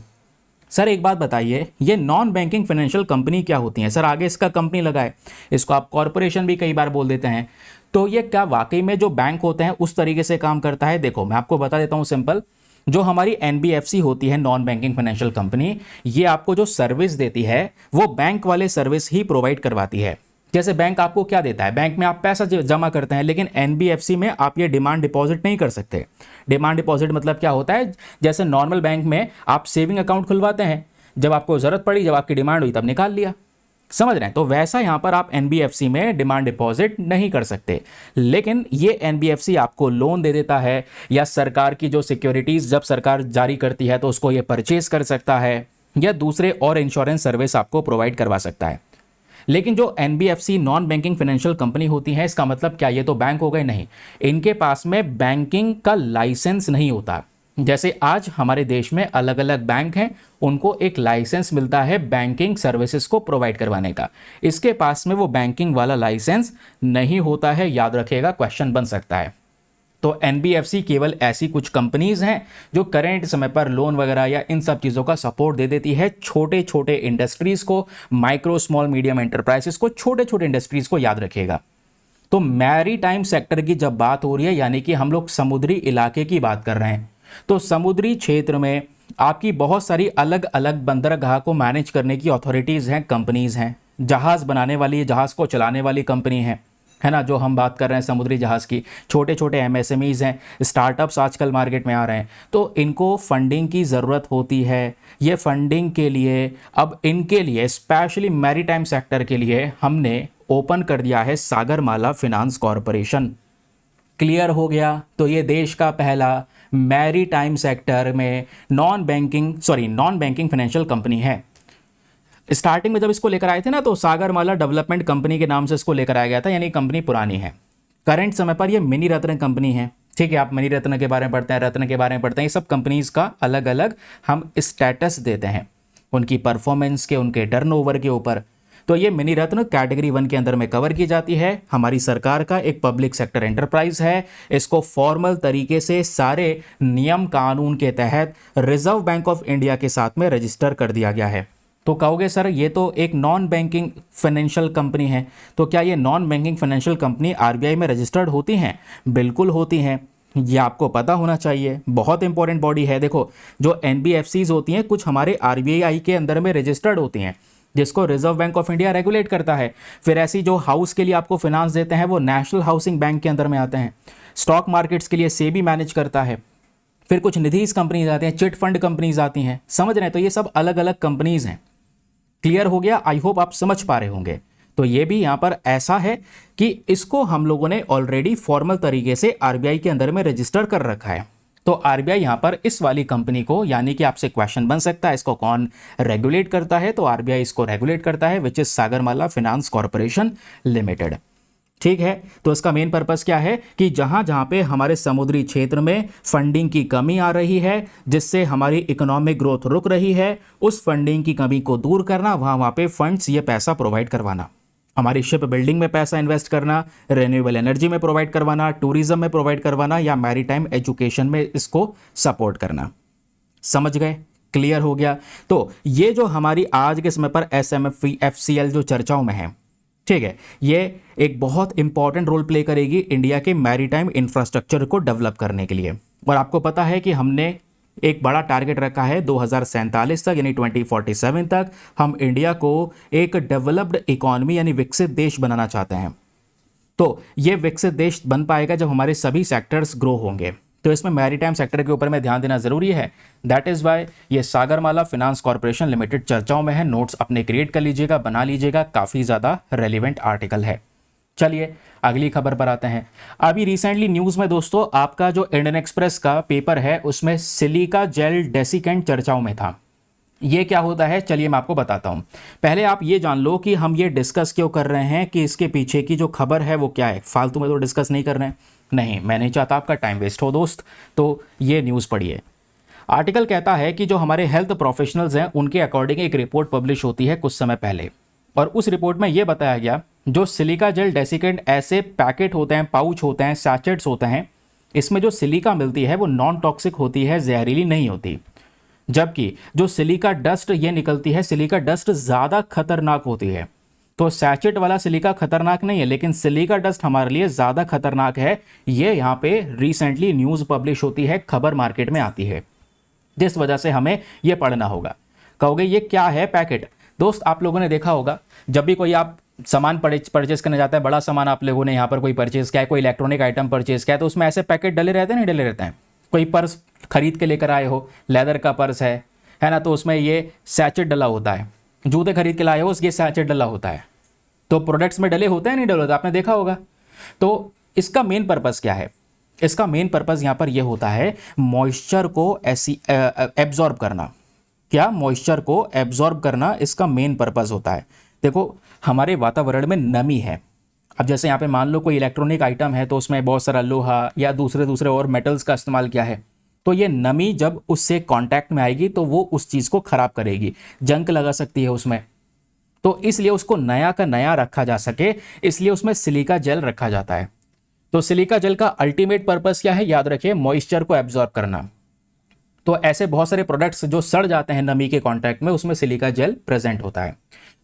सर एक बात बताइए, ये नॉन बैंकिंग फाइनेंशियल कंपनी क्या होती है? सर आगे इसका कंपनी लगाए, इसको आप कॉर्पोरेशन भी कई बार बोल देते हैं। तो ये क्या वाकई में जो बैंक होते हैं उस तरीके से काम करता है? देखो मैं आपको बता देता हूँ सिंपल। जो हमारी एनबीएफसी होती है, नॉन बैंकिंग फाइनेंशियल कंपनी, ये आपको जो सर्विस देती है वो बैंक वाले सर्विस ही प्रोवाइड करवाती है। जैसे बैंक आपको क्या देता है, बैंक में आप पैसा जमा करते हैं, लेकिन एनबीएफसी में आप ये डिमांड डिपॉजिट नहीं कर सकते। डिमांड डिपॉजिट मतलब क्या होता है, जैसे नॉर्मल बैंक में आप सेविंग अकाउंट खुलवाते हैं, जब आपको ज़रूरत पड़ी, जब आपकी डिमांड हुई तब निकाल लिया, समझ रहे हैं? तो वैसा यहाँ पर आप एनबीएफसी में डिमांड डिपॉजिट नहीं कर सकते। लेकिन ये एनबीएफसी आपको लोन दे देता है, या सरकार की जो सिक्योरिटीज़ जब सरकार जारी करती है तो उसको ये परचेज कर सकता है, या दूसरे और इंश्योरेंस सर्विस आपको प्रोवाइड करवा सकता है। लेकिन जो NBFC non banking financial company होती है, इसका मतलब क्या, ये तो बैंक हो गए? नहीं, इनके पास में बैंकिंग का लाइसेंस नहीं होता। जैसे आज हमारे देश में अलग अलग बैंक हैं, उनको एक लाइसेंस मिलता है बैंकिंग सर्विसेज को प्रोवाइड करवाने का, इसके पास में वो बैंकिंग वाला लाइसेंस नहीं होता है। याद रखिएगा, क्वेश्चन बन सकता है। तो एनबीएफसी केवल ऐसी कुछ कंपनीज हैं जो करेंट समय पर लोन वगैरह या इन सब चीज़ों का सपोर्ट दे देती है छोटे छोटे इंडस्ट्रीज को, माइक्रो स्मॉल मीडियम एंटरप्राइजेस को, छोटे छोटे इंडस्ट्रीज को, याद रखिएगा। तो मैरीटाइम सेक्टर की जब बात हो रही है, यानी कि हम लोग समुद्री इलाके की बात कर रहे हैं, तो समुद्री क्षेत्र में आपकी बहुत सारी अलग अलग बंदरगाह को मैनेज करने की अथॉरिटीज़ हैं, कंपनीज़ हैं। जहाज़ बनाने वाली, जहाज़ को चलाने वाली कंपनी है ना, जो हम बात कर रहे हैं समुद्री जहाज़ की। छोटे छोटे एमएसएमईज़ हैं, स्टार्टअप्स आजकल मार्केट में आ रहे हैं, तो इनको फंडिंग की ज़रूरत होती है। ये फंडिंग के लिए अब इनके लिए स्पेशली मैरीटाइम सेक्टर के लिए हमने ओपन कर दिया है सागरमाला फाइनेंस कॉर्पोरेशन। क्लियर हो गया? तो ये देश का पहला मैरीटाइम सेक्टर में नॉन बैंकिंग फाइनेंशियल कंपनी है। स्टार्टिंग में जब इसको लेकर आए थे ना, तो सागरमाला डेवलपमेंट कंपनी के नाम से इसको लेकर आया गया था, यानी कंपनी पुरानी है। करंट समय पर ये मिनी रत्न कंपनी है। ठीक है, आप मिनी रत्न के बारे में पढ़ते हैं, रत्न के बारे में पढ़ते हैं, ये सब कंपनीज का अलग अलग हम स्टेटस देते हैं उनकी परफॉर्मेंस के, उनके टर्नओवर के ऊपर। तो ये मिनी रत्न कैटेगरी 1 के अंदर में कवर की जाती है। हमारी सरकार का एक पब्लिक सेक्टर एंटरप्राइज है। इसको फॉर्मल तरीके से सारे नियम कानून के तहत रिजर्व बैंक ऑफ इंडिया के साथ में रजिस्टर कर दिया गया है। तो कहोगे सर ये तो एक नॉन बैंकिंग फाइनेंशियल कंपनी है, तो क्या ये non banking financial company RBI में रजिस्टर्ड होती हैं? बिल्कुल होती हैं, ये आपको पता होना चाहिए। बहुत इंपॉर्टेंट बॉडी है। देखो, जो एनबीएफसीज होती हैं कुछ हमारे आरबीआई के अंदर में रजिस्टर्ड होती हैं, जिसको reserve bank of India regulate करता है। फिर ऐसी जो हाउस के लिए आपको फाइनेंस देते हैं वो नेशनल हाउसिंग बैंक के अंदर में आते हैं। स्टॉक मार्केट्स के लिए सेबी मैनेज करता है। फिर कुछ निधीज कंपनीज आती हैं, चिट फंड कंपनीज आती हैं, समझ रहे हैं? तो ये सब अलग अलग कंपनीज हैं। क्लियर हो गया? आई होप आप समझ पा रहे होंगे। तो ये भी यहां पर ऐसा है कि इसको हम लोगों ने ऑलरेडी फॉर्मल तरीके से आरबीआई के अंदर में रजिस्टर कर रखा है। तो आरबीआई यहां पर इस वाली कंपनी को, यानी कि आपसे क्वेश्चन बन सकता है इसको कौन रेगुलेट करता है, तो आरबीआई इसको रेगुलेट करता है, which is Sagarmala finance corporation limited. ठीक है, तो इसका मेन पर्पस क्या है कि जहां जहां पे हमारे समुद्री क्षेत्र में फंडिंग की कमी आ रही है, जिससे हमारी इकोनॉमिक ग्रोथ रुक रही है, उस फंडिंग की कमी को दूर करना, वहां पे फंड्स ये पैसा प्रोवाइड करवाना। हमारी शिप बिल्डिंग में पैसा इन्वेस्ट करना, रिन्यूएबल एनर्जी में प्रोवाइड करवाना, टूरिज्म में प्रोवाइड करवाना, या मैरीटाइम एजुकेशन में इसको सपोर्ट करना। समझ गए? क्लियर हो गया? तो ये जो हमारी आज के समय पर एसएमएफ एफसीएल जो चर्चाओं में है, ठीक है, ये एक बहुत इंपॉर्टेंट रोल प्ले करेगी इंडिया के मैरीटाइम इंफ्रास्ट्रक्चर को डेवलप करने के लिए। और आपको पता है कि हमने एक बड़ा टारगेट रखा है 2047 तक, यानी 2047 तक हम इंडिया को एक डेवलप्ड इकोनॉमी यानी विकसित देश बनाना चाहते हैं। तो ये विकसित देश बन पाएगा जब हमारे सभी सेक्टर्स ग्रो होंगे। तो इसमें मैरीटाइम सेक्टर के ऊपर में ध्यान देना जरूरी है। दैट इज वाई ये सागरमाला फाइनेंस कॉर्पोरेशन लिमिटेड चर्चाओं में है। नोट्स अपने क्रिएट कर लीजिएगा, बना लीजिएगा, काफी ज्यादा रेलिवेंट आर्टिकल है। चलिए अगली खबर पर आते हैं। अभी रिसेंटली न्यूज में दोस्तों आपका जो इंडियन एक्सप्रेस का पेपर है उसमें सिलिका जेल डेसिकेंट चर्चाओं में था। ये क्या होता है चलिए मैं आपको बताता हूं। पहले आप ये जान लो कि हम ये डिस्कस क्यों कर रहे हैं, कि इसके पीछे की जो खबर है वो क्या है। फालतू में तो डिस्कस नहीं कर रहे हैं, नहीं, मैं नहीं चाहता आपका टाइम वेस्ट हो दोस्त। तो ये न्यूज़ पढ़िए। आर्टिकल कहता है कि जो हमारे हेल्थ प्रोफेशनल्स हैं उनके अकॉर्डिंग एक रिपोर्ट पब्लिश होती है कुछ समय पहले, और उस रिपोर्ट में यह बताया गया जो सिलिका जेल डेसिकेंट ऐसे पैकेट होते हैं, पाउच होते हैं, सैचेट्स होते हैं, इसमें जो सिलिका मिलती है वो नॉन टॉक्सिक होती है, जहरीली नहीं होती। जबकि जो सिलिका डस्ट ये निकलती है, सिलिका डस्ट ज़्यादा खतरनाक होती है। तो सैचेट वाला सिलिका खतरनाक नहीं है, लेकिन सिलिका डस्ट हमारे लिए ज़्यादा खतरनाक है। ये यहाँ पे रिसेंटली न्यूज़ पब्लिश होती है, खबर मार्केट में आती है, जिस वजह से हमें ये पढ़ना होगा। कहोगे ये क्या है पैकेट? दोस्त आप लोगों ने देखा होगा जब भी कोई आप सामान परचेज करने जाता है, बड़ा सामान आप लोगों ने यहाँ पर कोई परचेज किया है, कोई इलेक्ट्रॉनिक आइटम परचेज किया है, तो उसमें ऐसे पैकेट डले रहते हैं, नहीं डले रहते हैं। कोई पर्स खरीद के लेकर आए हो, लेदर का पर्स है ना, तो उसमें ये सैचेट डला होता है। जूते खरीद के लाए हो, उसके सैचेट डला होता है। तो प्रोडक्ट्स में डले होते हैं, नहीं डले होते, आपने देखा होगा। तो इसका मेन पर्पस क्या है? इसका मेन पर्पस यहाँ पर यह होता है मॉइस्चर को एब्जॉर्ब करना। क्या? मॉइस्चर को एब्जॉर्ब करना इसका मेन पर्पस होता है। देखो हमारे वातावरण में नमी है। अब जैसे यहाँ पे मान लो कोई इलेक्ट्रॉनिक आइटम है तो उसमें बहुत सारा लोहा या दूसरे और मेटल्स का इस्तेमाल किया है, तो ये नमी जब उससे कांटेक्ट में आएगी तो वो उस चीज़ को खराब करेगी, जंग लगा सकती है उसमें। तो इसलिए उसको नया का नया रखा जा सके, इसलिए उसमें सिलिका जेल रखा जाता है। तो सिलिका जेल का अल्टीमेट पर्पस क्या है? याद रखिए, मॉइस्चर को एब्जॉर्ब करना। तो ऐसे बहुत सारे प्रोडक्ट्स जो सड़ जाते हैं नमी के कांटेक्ट में, उसमें सिलिका जेल प्रेजेंट होता है।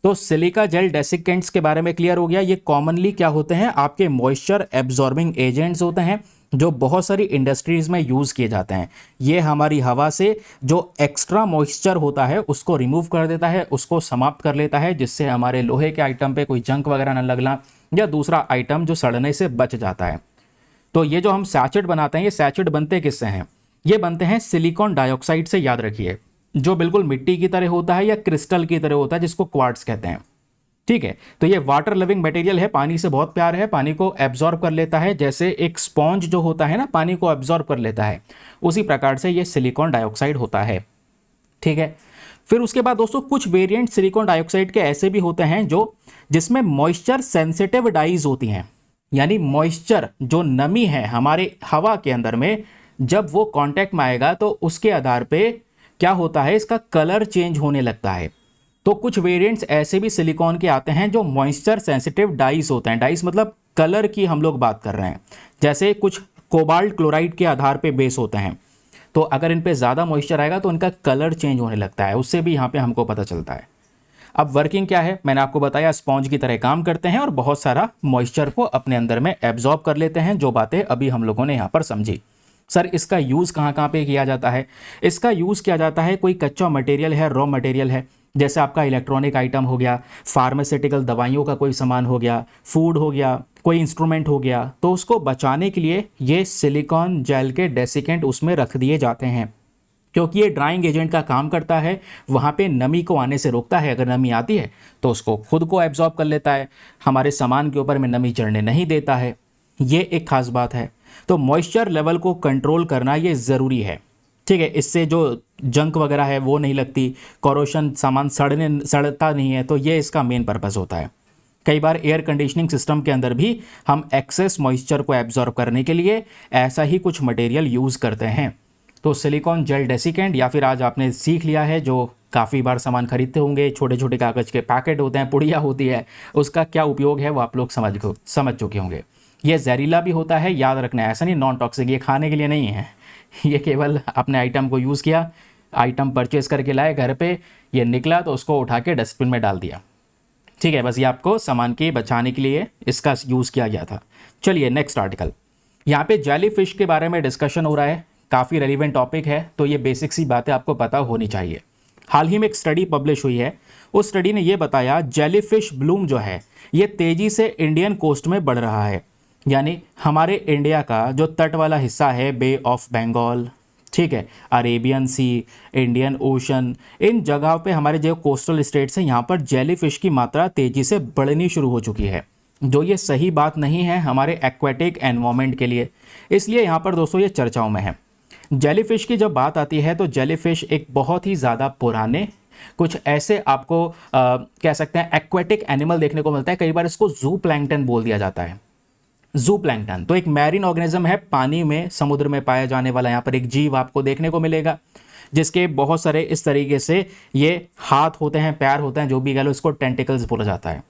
तो सिलिका जेल डेसिकेंट्स के बारे में क्लियर हो गया। ये कॉमनली क्या होते हैं? आपके मॉइस्चर एब्जॉर्बिंग एजेंट्स होते हैं जो बहुत सारी इंडस्ट्रीज में यूज किए जाते हैं। ये हमारी हवा से जो एक्स्ट्रा मॉइस्चर होता है उसको रिमूव कर देता है, उसको समाप्त कर लेता है, जिससे हमारे लोहे के आइटम पे कोई जंक वगैरह न लगना या दूसरा आइटम जो सड़ने से बच जाता है। तो ये जो हम सैचेट बनाते हैं, ये सैचेट बनते किससे हैं? ये बनते हैं सिलिकॉन डाइऑक्साइड से, याद रखिए, जो बिल्कुल मिट्टी की तरह होता है या क्रिस्टल की तरह होता है, जिसको क्वार्ट्ज कहते हैं। ठीक है, तो ये वाटर लिविंग मटेरियल है, पानी से बहुत प्यार है, पानी को एब्जॉर्ब कर लेता है। जैसे एक स्पॉन्ज जो होता है ना, पानी को एब्जॉर्ब कर लेता है, उसी प्रकार से ये सिलिकॉन डाइऑक्साइड होता है। ठीक है, फिर उसके बाद दोस्तों कुछ वेरिएंट सिलिकॉन डाइऑक्साइड के ऐसे भी होते हैं जो जिसमें मॉइस्चर सेंसिटिव डाइज होती हैं, यानी मॉइस्चर जो नमी है हमारे हवा के अंदर में, जब वो कांटेक्ट में आएगा तो उसके आधार पे क्या होता है, इसका कलर चेंज होने लगता है। तो कुछ वेरिएंट्स ऐसे भी सिलिकॉन के आते हैं जो मॉइस्चर सेंसिटिव डाइस होते हैं। डाइस मतलब कलर की हम लोग बात कर रहे हैं, जैसे कुछ कोबाल्ट क्लोराइड के आधार पे बेस होते हैं। तो अगर इन पे ज़्यादा मॉइस्चर आएगा तो इनका कलर चेंज होने लगता है, उससे भी यहाँ पे हमको पता चलता है। अब वर्किंग क्या है, मैंने आपको बताया स्पॉन्ज की तरह काम करते हैं और बहुत सारा मॉइस्चर को अपने अंदर में एब्जॉर्ब कर लेते हैं, जो बातें अभी हम लोगों ने यहाँ पर समझी। सर इसका यूज़ कहाँ कहाँ पे किया जाता है? इसका यूज़ किया जाता है, कोई कच्चा मटेरियल है, रॉ मटेरियल है, जैसे आपका इलेक्ट्रॉनिक आइटम हो गया, फार्मास्यूटिकल दवाइयों का कोई सामान हो गया, फूड हो गया, कोई इंस्ट्रूमेंट हो गया, तो उसको बचाने के लिए ये सिलिकॉन जेल के डेसिकेंट उसमें रख दिए जाते हैं, क्योंकि ये ड्राइंग एजेंट का काम करता है, वहाँ पे नमी को आने से रोकता है। अगर नमी आती है तो उसको खुद को एब्जॉर्ब कर लेता है, हमारे सामान के ऊपर में नमी चढ़ने नहीं देता है। ये एक खास बात है। तो मॉइस्चर लेवल को कंट्रोल करना ये ज़रूरी है, ठीक है। इससे जो जंक वगैरह है वो नहीं लगती, कोरोशन, सामान सड़ता नहीं है, तो ये इसका मेन पर्पज़ होता है। कई बार एयर कंडीशनिंग सिस्टम के अंदर भी हम एक्सेस मॉइस्चर को एब्जॉर्ब करने के लिए ऐसा ही कुछ मटेरियल यूज़ करते हैं। तो सिलिकॉन जेल डेसिकेंट, या फिर आज आपने सीख लिया है, जो काफ़ी बार सामान खरीदते होंगे, छोटे छोटे कागज़ के पैकेट होते हैं, पुड़िया होती है, उसका क्या उपयोग है वो आप लोग समझ चुके होंगे। ये जहरीला भी होता है, याद रखना है, ऐसा नहीं नॉन टॉक्सिक, ये खाने के लिए नहीं है। ये केवल अपने आइटम को यूज़ किया, आइटम परचेज़ करके लाए घर पे, ये निकला तो उसको उठा के डस्टबिन में डाल दिया, ठीक है। बस ये आपको सामान के बचाने के लिए इसका यूज़ किया गया था। चलिए नेक्स्ट आर्टिकल, यहाँ पे जेली फिश के बारे में डिस्कशन हो रहा है, काफ़ी रेलिवेंट टॉपिक है, तो ये बेसिक सी बातें आपको पता होनी चाहिए। हाल ही में एक स्टडी पब्लिश हुई है, उस स्टडी ने ये बताया जेलीफिश ब्लूम जो है ये तेज़ी से इंडियन कोस्ट में बढ़ रहा है। यानी हमारे इंडिया का जो तट वाला हिस्सा है, बे ऑफ बंगाल, ठीक है, अरेबियन सी, इंडियन ओशन, इन जगहों पे हमारे जो कोस्टल स्टेट्स हैं यहाँ पर जेलीफिश की मात्रा तेज़ी से बढ़नी शुरू हो चुकी है, जो ये सही बात नहीं है हमारे एक्वेटिक एनवायरनमेंट के लिए। इसलिए यहाँ पर दोस्तों ये चर्चाओं में है। जेलीफिश की जब बात आती है तो जेलीफिश एक बहुत ही ज़्यादा पुराने, कुछ ऐसे आपको कह सकते हैं एक्वेटिक एनिमल देखने को मिलता है। कई बार इसको जू प्लैंकटन बोल दिया जाता है। जू प्लैंकटन तो एक मैरीन ऑर्गेनिज्म है, पानी में, समुद्र में पाया जाने वाला यहाँ पर एक जीव आपको देखने को मिलेगा, जिसके बहुत सारे इस तरीके से ये हाथ होते हैं, पैर होते हैं, जो भी कह लो, इसको टेंटिकल्स बोला जाता है,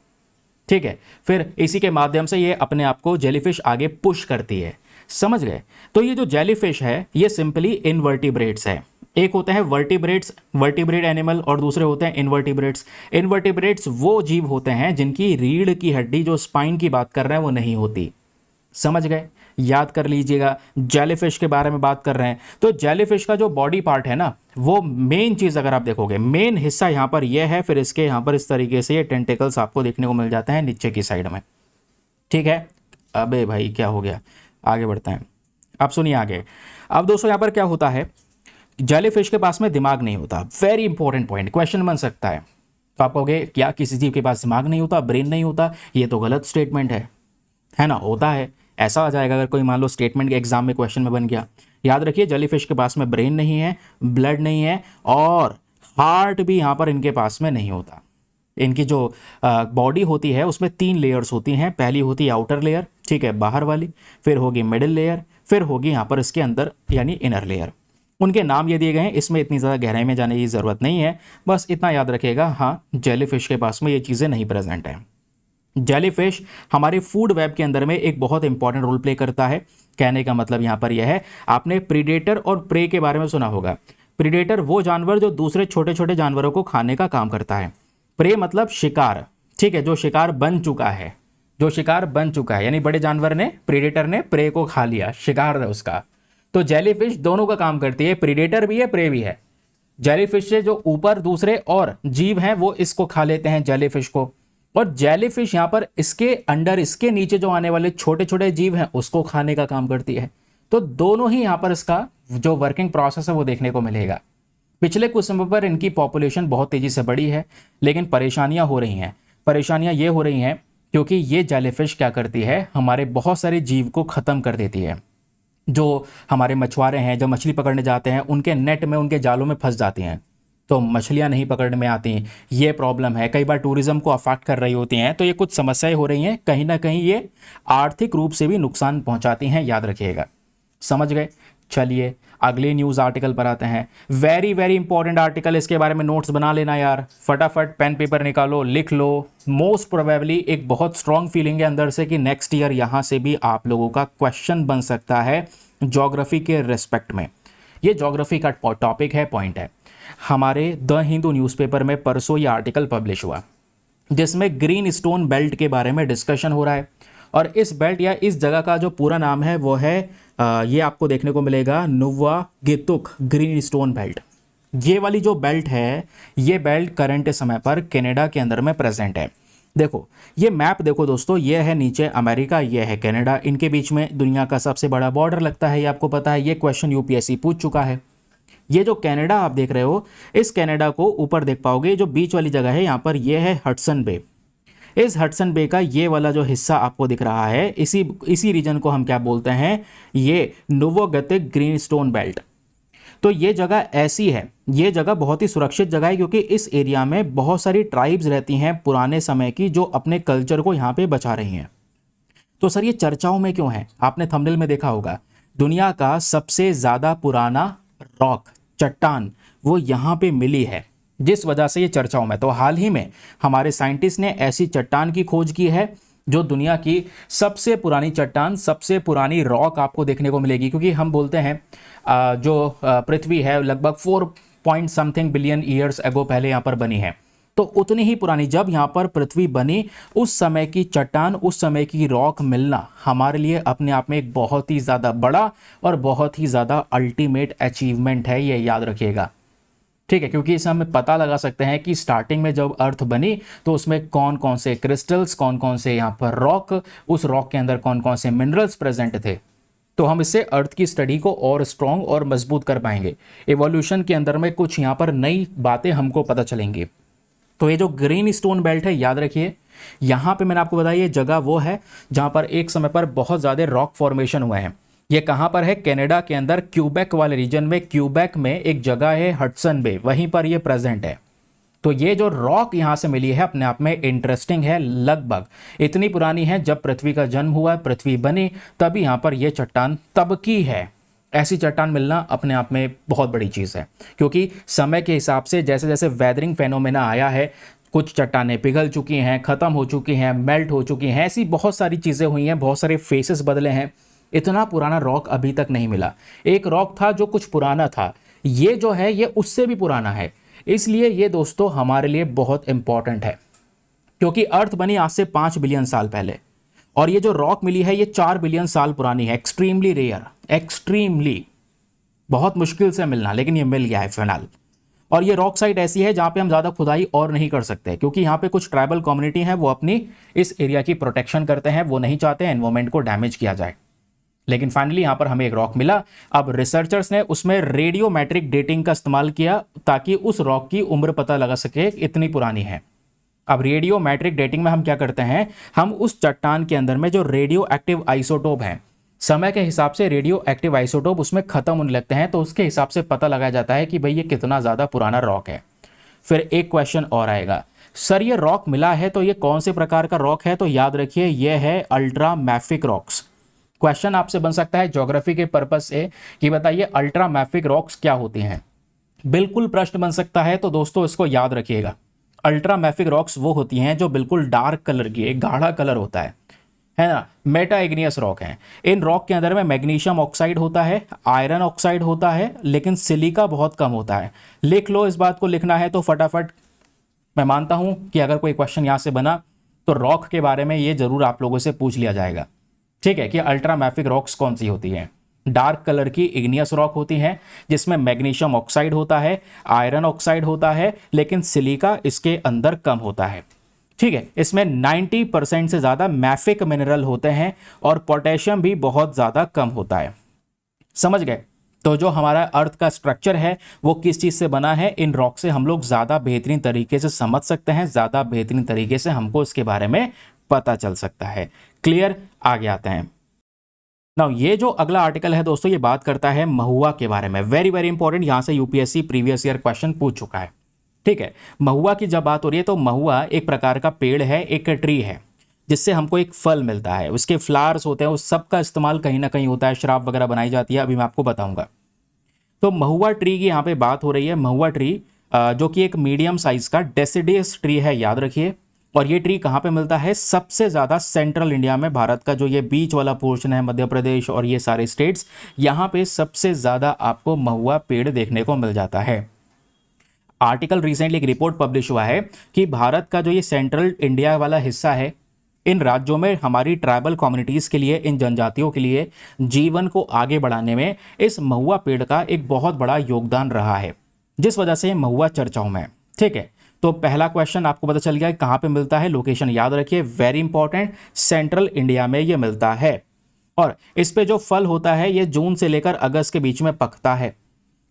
ठीक है। फिर इसी के माध्यम से ये अपने आप को जेलीफिश आगे पुश करती है, समझ गए। तो ये जो जेलीफिश है ये सिंपली इनवर्टिब्रेट्स है। एक होते हैं वर्टिब्रेट्स, वर्टिब्रेट एनिमल, और दूसरे होते हैं इनवर्टिब्रेट्स। इनवर्टिब्रेट्स वो जीव होते हैं जिनकी रीढ़ की हड्डी, जो स्पाइन की बात कर रहे हैं, वो नहीं होती, समझ गए, याद कर लीजिएगा। जेलीफिश के बारे में बात कर रहे हैं तो जेलीफिश का जो बॉडी पार्ट है ना, वो मेन चीज़ अगर आप देखोगे, मेन हिस्सा यहाँ पर यह है, फिर इसके यहाँ पर इस तरीके से ये टेंटिकल्स आपको देखने को मिल जाते हैं नीचे की साइड में, ठीक है। अबे भाई क्या हो गया, आगे बढ़ते हैं। अब सुनिए आगे। अब दोस्तों यहाँ पर क्या होता है, जेलीफिश के पास में दिमाग नहीं होता। वेरी इंपॉर्टेंट पॉइंट, क्वेश्चन बन सकता है। तो आप कहोगे क्या किसी जीव के पास दिमाग नहीं होता, ब्रेन नहीं होता? ये तो गलत स्टेटमेंट है ना, होता है। ऐसा आ जाएगा अगर कोई मान लो स्टेटमेंट के एग्जाम में क्वेश्चन में बन गया। याद रखिए जेलीफिश के पास में ब्रेन नहीं है, ब्लड नहीं है, और हार्ट भी यहाँ पर इनके पास में नहीं होता। इनकी जो बॉडी होती है उसमें 3 लेयर्स होती हैं। पहली होती है आउटर लेयर, ठीक है, बाहर वाली, फिर होगी मिडिल लेयर, फिर होगी यहाँ पर इसके अंदर यानी इनर लेयर। उनके नाम ये दिए गए हैं, इसमें इतनी ज़्यादा गहराई में जाने की ज़रूरत नहीं है, बस इतना याद रखिएगा। हाँ, जेलीफिश के पास में ये चीज़ें नहीं प्रेजेंट हैं। जेलीफिश हमारे फूड वेब के अंदर में एक बहुत इंपॉर्टेंट रोल प्ले करता है। कहने का मतलब यहाँ पर यह है, आपने प्रीडेटर और प्रे के बारे में सुना होगा। प्रीडेटर वो जानवर जो दूसरे छोटे छोटे जानवरों को खाने का काम करता है। प्रे मतलब शिकार, ठीक है, जो शिकार बन चुका है, जो शिकार बन चुका है, यानी बड़े जानवर ने, प्रीडेटर ने प्रे को खा लिया, शिकार है उसका। तो जेलीफिश दोनों का काम करती है, प्रीडेटर भी है, प्रे भी है। जेलीफिश से जो ऊपर दूसरे और जीव हैं वो इसको खा लेते हैं, जेलीफिश को, और जेलीफिश यहाँ पर इसके अंडर, इसके नीचे जो आने वाले छोटे छोटे जीव हैं उसको खाने का काम करती है। तो दोनों ही यहाँ पर इसका जो वर्किंग प्रोसेस है वो देखने को मिलेगा। पिछले कुछ समय पर इनकी पॉपुलेशन बहुत तेज़ी से बढ़ी है, लेकिन परेशानियाँ हो रही हैं। परेशानियाँ ये हो रही हैं क्योंकि ये जेलीफिश क्या करती है, हमारे बहुत सारे जीव को ख़त्म कर देती है। जो हमारे मछुआरे हैं, जो मछली पकड़ने जाते हैं, उनके नेट में, उनके जालों में फंस जाती हैं, तो मछलियां नहीं पकड़ में आती। ये प्रॉब्लम है। कई बार टूरिज्म को अफेक्ट कर रही होती हैं, तो ये कुछ समस्याएं हो रही हैं। कहीं ना कहीं ये आर्थिक रूप से भी नुकसान पहुंचाती हैं, याद रखिएगा, समझ गए। चलिए अगले न्यूज़ आर्टिकल पर आते हैं। वेरी वेरी इंपॉर्टेंट आर्टिकल, इसके बारे में नोट्स बना लेना यार, फटाफट पेन पेपर निकालो, लिख लो। मोस्ट प्रोबेबली एक बहुत स्ट्रांग फीलिंग है अंदर से कि नेक्स्ट ईयर यहाँ से भी आप लोगों का क्वेश्चन बन सकता है ज्योग्राफी के रिस्पेक्ट में। ये ज्योग्राफी का टॉपिक है, पॉइंट है। हमारे द हिंदू न्यूज़पेपर में परसों ये आर्टिकल पब्लिश हुआ जिसमें ग्रीन स्टोन बेल्ट के बारे में डिस्कशन हो रहा है। और इस बेल्ट या इस जगह का जो पूरा नाम है वो है ये आपको देखने को मिलेगा नुव्वागेतुक ग्रीन स्टोन बेल्ट। ये वाली जो बेल्ट है, ये बेल्ट करंट समय पर कनाडा के अंदर में प्रेजेंट है। देखो ये मैप देखो दोस्तों, ये है नीचे अमेरिका, ये है कनाडा, इनके बीच में दुनिया का सबसे बड़ा बॉर्डर लगता है, ये आपको पता है। ये क्वेश्चन यूपीएससी पूछ चुका है। ये जो कनाडा आप देख रहे हो, इस कनाडा को ऊपर देख पाओगे, जो बीच वाली जगह है यहाँ पर, ये है हडसन बे। इस हडसन बे का ये वाला जो हिस्सा आपको दिख रहा है, इसी रीजन को हम क्या बोलते हैं, ये नुव्वागेतुक ग्रीन स्टोन बेल्ट। तो ये जगह ऐसी है, ये जगह बहुत ही सुरक्षित जगह है क्योंकि इस एरिया में बहुत सारी ट्राइब्स रहती हैं पुराने समय की, जो अपने कल्चर को यहाँ पे बचा रही हैं। तो सर ये चर्चाओं में क्यों है? आपने थंबनेल में देखा होगा, दुनिया का सबसे ज़्यादा पुराना रॉक, चट्टान, वो यहाँ पे मिली है, जिस वजह से ये चर्चाओं में। तो हाल ही में हमारे साइंटिस्ट ने ऐसी चट्टान की खोज की है जो दुनिया की सबसे पुरानी चट्टान, सबसे पुरानी रॉक आपको देखने को मिलेगी। क्योंकि हम बोलते हैं जो पृथ्वी है लगभग 4 बिलियन ईयर्स एगो पहले यहाँ पर बनी है। तो उतनी ही पुरानी जब यहाँ पर पृथ्वी बनी, उस समय की चट्टान, उस समय की रॉक मिलना हमारे लिए अपने आप में एक बहुत ही ज़्यादा बड़ा और बहुत ही ज़्यादा अल्टीमेट अचीवमेंट है, ये याद रखिएगा, ठीक है। क्योंकि इससे हम पता लगा सकते हैं कि स्टार्टिंग में जब अर्थ बनी तो उसमें कौन कौन से क्रिस्टल्स, कौन कौन से यहाँ पर रॉक, उस रॉक के अंदर कौन कौन से मिनरल्स प्रेजेंट थे। तो हम इससे अर्थ की स्टडी को और स्ट्रॉन्ग और मजबूत कर पाएंगे। एवोल्यूशन के अंदर में कुछ यहाँ पर नई बातें हमको पता चलेंगी। तो ये जो ग्रीन स्टोन बेल्ट है, याद रखिए, यहाँ पे मैंने आपको बताया ये जगह वो है जहाँ पर एक समय पर बहुत ज़्यादा रॉक फॉर्मेशन हुए हैं। ये कहाँ पर है? कनाडा के अंदर क्यूबेक वाले रीजन में। क्यूबेक में एक जगह है हडसन बे, वहीं पर ये प्रेजेंट है। तो ये जो रॉक यहाँ से मिली है अपने आप में इंटरेस्टिंग है, लगभग इतनी पुरानी है जब पृथ्वी का जन्म हुआ, पृथ्वी बनी, तभी यहाँ पर ये चट्टान तब की है। ऐसी चट्टान मिलना अपने आप में बहुत बड़ी चीज़ है, क्योंकि समय के हिसाब से जैसे जैसे वेदरिंग फेनोमेना आया है, कुछ चट्टानें पिघल चुकी हैं, ख़त्म हो चुकी हैं, मेल्ट हो चुकी हैं, ऐसी बहुत सारी चीज़ें हुई हैं, बहुत सारे फेसेस बदले हैं। इतना पुराना रॉक अभी तक नहीं मिला। एक रॉक था जो कुछ पुराना था, ये जो है ये उससे भी पुराना है। इसलिए ये दोस्तों हमारे लिए बहुत इंपॉर्टेंट है, क्योंकि अर्थ बनी आज से 5 बिलियन साल पहले, और ये जो रॉक मिली है ये 4 बिलियन साल पुरानी है। एक्सट्रीमली रेयर, एक्सट्रीमली बहुत मुश्किल से मिलना, लेकिन ये मिल गया है फिलहाल। और ये रॉक साइट ऐसी है जहाँ पे हम ज़्यादा खुदाई और नहीं कर सकते, क्योंकि यहाँ पे कुछ ट्राइबल कम्युनिटी है, वो अपनी इस एरिया की प्रोटेक्शन करते हैं, वो नहीं चाहते एनवायरमेंट को डैमेज किया जाए। लेकिन फाइनली यहाँ पर हमें एक रॉक मिला। अब रिसर्चर्स ने उसमें रेडियोमेट्रिक डेटिंग का इस्तेमाल किया ताकि उस रॉक की उम्र पता लगा सके इतनी पुरानी है। अब रेडियोमेट्रिक डेटिंग में हम क्या करते हैं, हम उस चट्टान के अंदर में जो रेडियो एक्टिव आइसोटोप हैं, समय के हिसाब से रेडियो एक्टिव आइसोटोप उसमें खत्म होने लगते हैं, तो उसके हिसाब से पता लगाया जाता है कि भाई ये कितना ज़्यादा पुराना रॉक है। फिर एक क्वेश्चन और आएगा, सर ये रॉक मिला है तो ये कौन से प्रकार का रॉक है? तो याद रखिए ये है अल्ट्रा मैफिक रॉक्स। क्वेश्चन आपसे बन सकता है ज्योग्राफी के पर्पस से कि बताइए अल्ट्रा मैफिक रॉक्स क्या होती हैं। बिल्कुल प्रश्न बन सकता है, तो दोस्तों इसको याद रखिएगा। अल्ट्रा मैफिक रॉक्स वो होती हैं जो बिल्कुल डार्क कलर की, एक गाढ़ा कलर होता है ना। मेटा इग्नियस रॉक हैं। इन रॉक के अंदर में मैग्नीशियम ऑक्साइड होता है, आयरन ऑक्साइड होता है, लेकिन सिलिका बहुत कम होता है। लिख लो, इस बात को लिखना है तो फटाफट। मैं मानता हूं कि अगर कोई क्वेश्चन यहां से बना तो रॉक के बारे में ये जरूर आप लोगों से पूछ लिया जाएगा, ठीक है, कि अल्ट्रा मैफिक रॉक्स कौन सी होती हैं। डार्क कलर की इग्नियस रॉक होती हैं जिसमें मैग्नीशियम ऑक्साइड होता है, आयरन ऑक्साइड होता है, लेकिन सिलिका इसके अंदर कम होता है, ठीक है। इसमें 90% से ज़्यादा मैफिक मिनरल होते हैं और पोटेशियम भी बहुत ज़्यादा कम होता है। समझ गए? तो जो हमारा अर्थ का स्ट्रक्चर है वो किस चीज़ से बना है, इन रॉक से हम लोग ज़्यादा बेहतरीन तरीके से समझ सकते हैं, ज़्यादा बेहतरीन तरीके से हमको इसके बारे में पता चल सकता है। क्लियर? आगे आते हैं। नाउ ये जो अगला आर्टिकल है दोस्तों, ये बात करता है महुआ के बारे में। वेरी वेरी इंपॉर्टेंट, यहाँ से यूपीएससी प्रीवियस ईयर क्वेश्चन पूछ चुका है, ठीक है। महुआ की जब बात हो रही है तो महुआ एक प्रकार का पेड़ है, एक ट्री है जिससे हमको एक फल मिलता है, उसके फ्लावर्स होते हैं, उस सब का इस्तेमाल कहीं ना कहीं होता है, शराब वगैरह बनाई जाती है, अभी मैं आपको बताऊंगा। तो महुआ ट्री की यहाँ पे बात हो रही है। महुआ ट्री जो कि एक मीडियम साइज का डेसिडियस ट्री है, याद रखिए। और ये ट्री कहाँ पे मिलता है? सबसे ज़्यादा सेंट्रल इंडिया में, भारत का जो ये बीच वाला पोर्शन है, मध्य प्रदेश और ये सारे स्टेट्स, यहाँ पे सबसे ज़्यादा आपको महुआ पेड़ देखने को मिल जाता है। आर्टिकल रिसेंटली एक रिपोर्ट पब्लिश हुआ है कि भारत का जो ये सेंट्रल इंडिया वाला हिस्सा है, इन राज्यों में हमारी ट्राइबल कम्युनिटीज़ के लिए, इन जनजातियों के लिए जीवन को आगे बढ़ाने में इस महुआ पेड़ का एक बहुत बड़ा योगदान रहा है, जिस वजह से महुआ चर्चाओं में है। ठीक है, तो पहला क्वेश्चन आपको पता चल गया कहाँ पे मिलता है, लोकेशन याद रखिए, वेरी इंपॉर्टेंट, सेंट्रल इंडिया में ये मिलता है। और इस पे जो फल होता है ये जून से लेकर अगस्त के बीच में पकता है।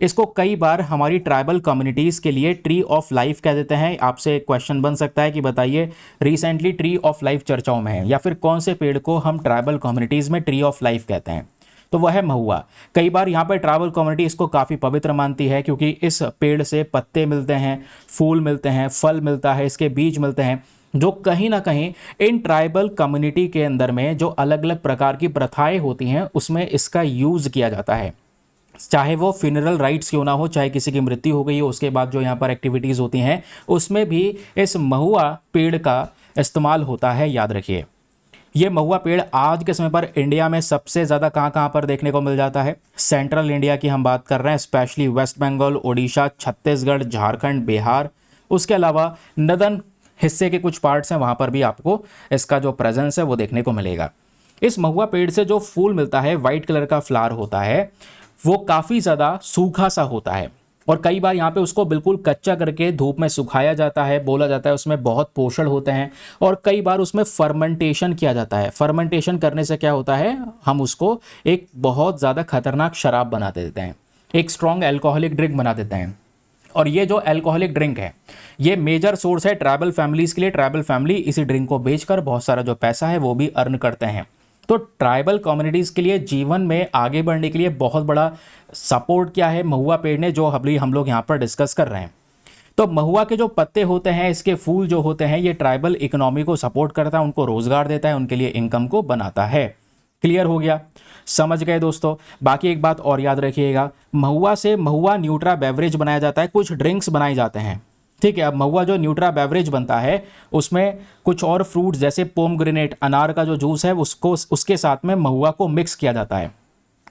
इसको कई बार हमारी ट्राइबल कम्युनिटीज के लिए ट्री ऑफ लाइफ कह देते हैं। आपसे एक क्वेश्चन बन सकता है कि बताइए रिसेंटली ट्री ऑफ लाइफ चर्चाओं में है, या फिर कौन से पेड़ को हम ट्राइबल कम्युनिटीज में ट्री ऑफ लाइफ कहते हैं? तो वह है महुआ। कई बार यहाँ पर ट्राइबल कम्युनिटी इसको काफ़ी पवित्र मानती है, क्योंकि इस पेड़ से पत्ते मिलते हैं, फूल मिलते हैं, फल मिलता है, इसके बीज मिलते हैं, जो कहीं ना कहीं इन ट्राइबल कम्युनिटी के अंदर में जो अलग अलग प्रकार की प्रथाएं होती हैं उसमें इसका यूज़ किया जाता है। चाहे वो फ्यूनरल राइट्स क्यों ना हो, चाहे किसी की मृत्यु हो गई हो, उसके बाद जो यहाँ पर एक्टिविटीज़ होती हैं उसमें भी इस महुआ पेड़ का इस्तेमाल होता है, याद रखिए। ये महुआ पेड़ आज के समय पर इंडिया में सबसे ज़्यादा कहाँ पर देखने को मिल जाता है? सेंट्रल इंडिया की हम बात कर रहे हैं, स्पेशली वेस्ट बंगाल, ओडिशा, छत्तीसगढ़, झारखंड, बिहार। उसके अलावा नदन हिस्से के कुछ पार्ट्स हैं, वहाँ पर भी आपको इसका जो प्रेजेंस है वो देखने को मिलेगा। इस महुआ पेड़ से जो फूल मिलता है, वाइट कलर का फ्लावर होता है, वो काफ़ी ज़्यादा सूखा सा होता है, और कई बार यहाँ पे उसको बिल्कुल कच्चा करके धूप में सुखाया जाता है। बोला जाता है उसमें बहुत पोषण होते हैं, और कई बार उसमें फर्मेंटेशन किया जाता है। फर्मेंटेशन करने से क्या होता है, हम उसको एक बहुत ज़्यादा खतरनाक शराब बना देते हैं, एक स्ट्रॉन्ग एल्कोहलिक ड्रिंक बना देते हैं। और ये जो एल्कोहलिक ड्रिंक है ये मेजर सोर्स है ट्राइबल फैमिलीज़ के लिए। ट्राइबल फैमिली इसी ड्रिंक को बेचकर बहुत सारा जो पैसा है वो भी अर्न करते हैं। तो ट्राइबल कम्युनिटीज़ के लिए जीवन में आगे बढ़ने के लिए बहुत बड़ा सपोर्ट क्या है महुआ पेड़ ने, जो अभी हम लोग यहाँ पर डिस्कस कर रहे हैं। तो महुआ के जो पत्ते होते हैं, इसके फूल जो होते हैं, ये ट्राइबल इकोनॉमी को सपोर्ट करता है, उनको रोजगार देता है, उनके लिए इनकम को बनाता है। क्लियर हो गया? समझ गए दोस्तों? बाकी एक बात और याद रखिएगा, महुआ से महुआ न्यूट्रा बेवरेज बनाया जाता है, कुछ ड्रिंक्स बनाए जाते हैं। ठीक है, अब महुआ जो न्यूट्रा बेवरेज बनता है उसमें कुछ और फ्रूट्स जैसे पोमग्रेनेट, अनार का जो जूस है उसको उसके साथ में महुआ को मिक्स किया जाता है,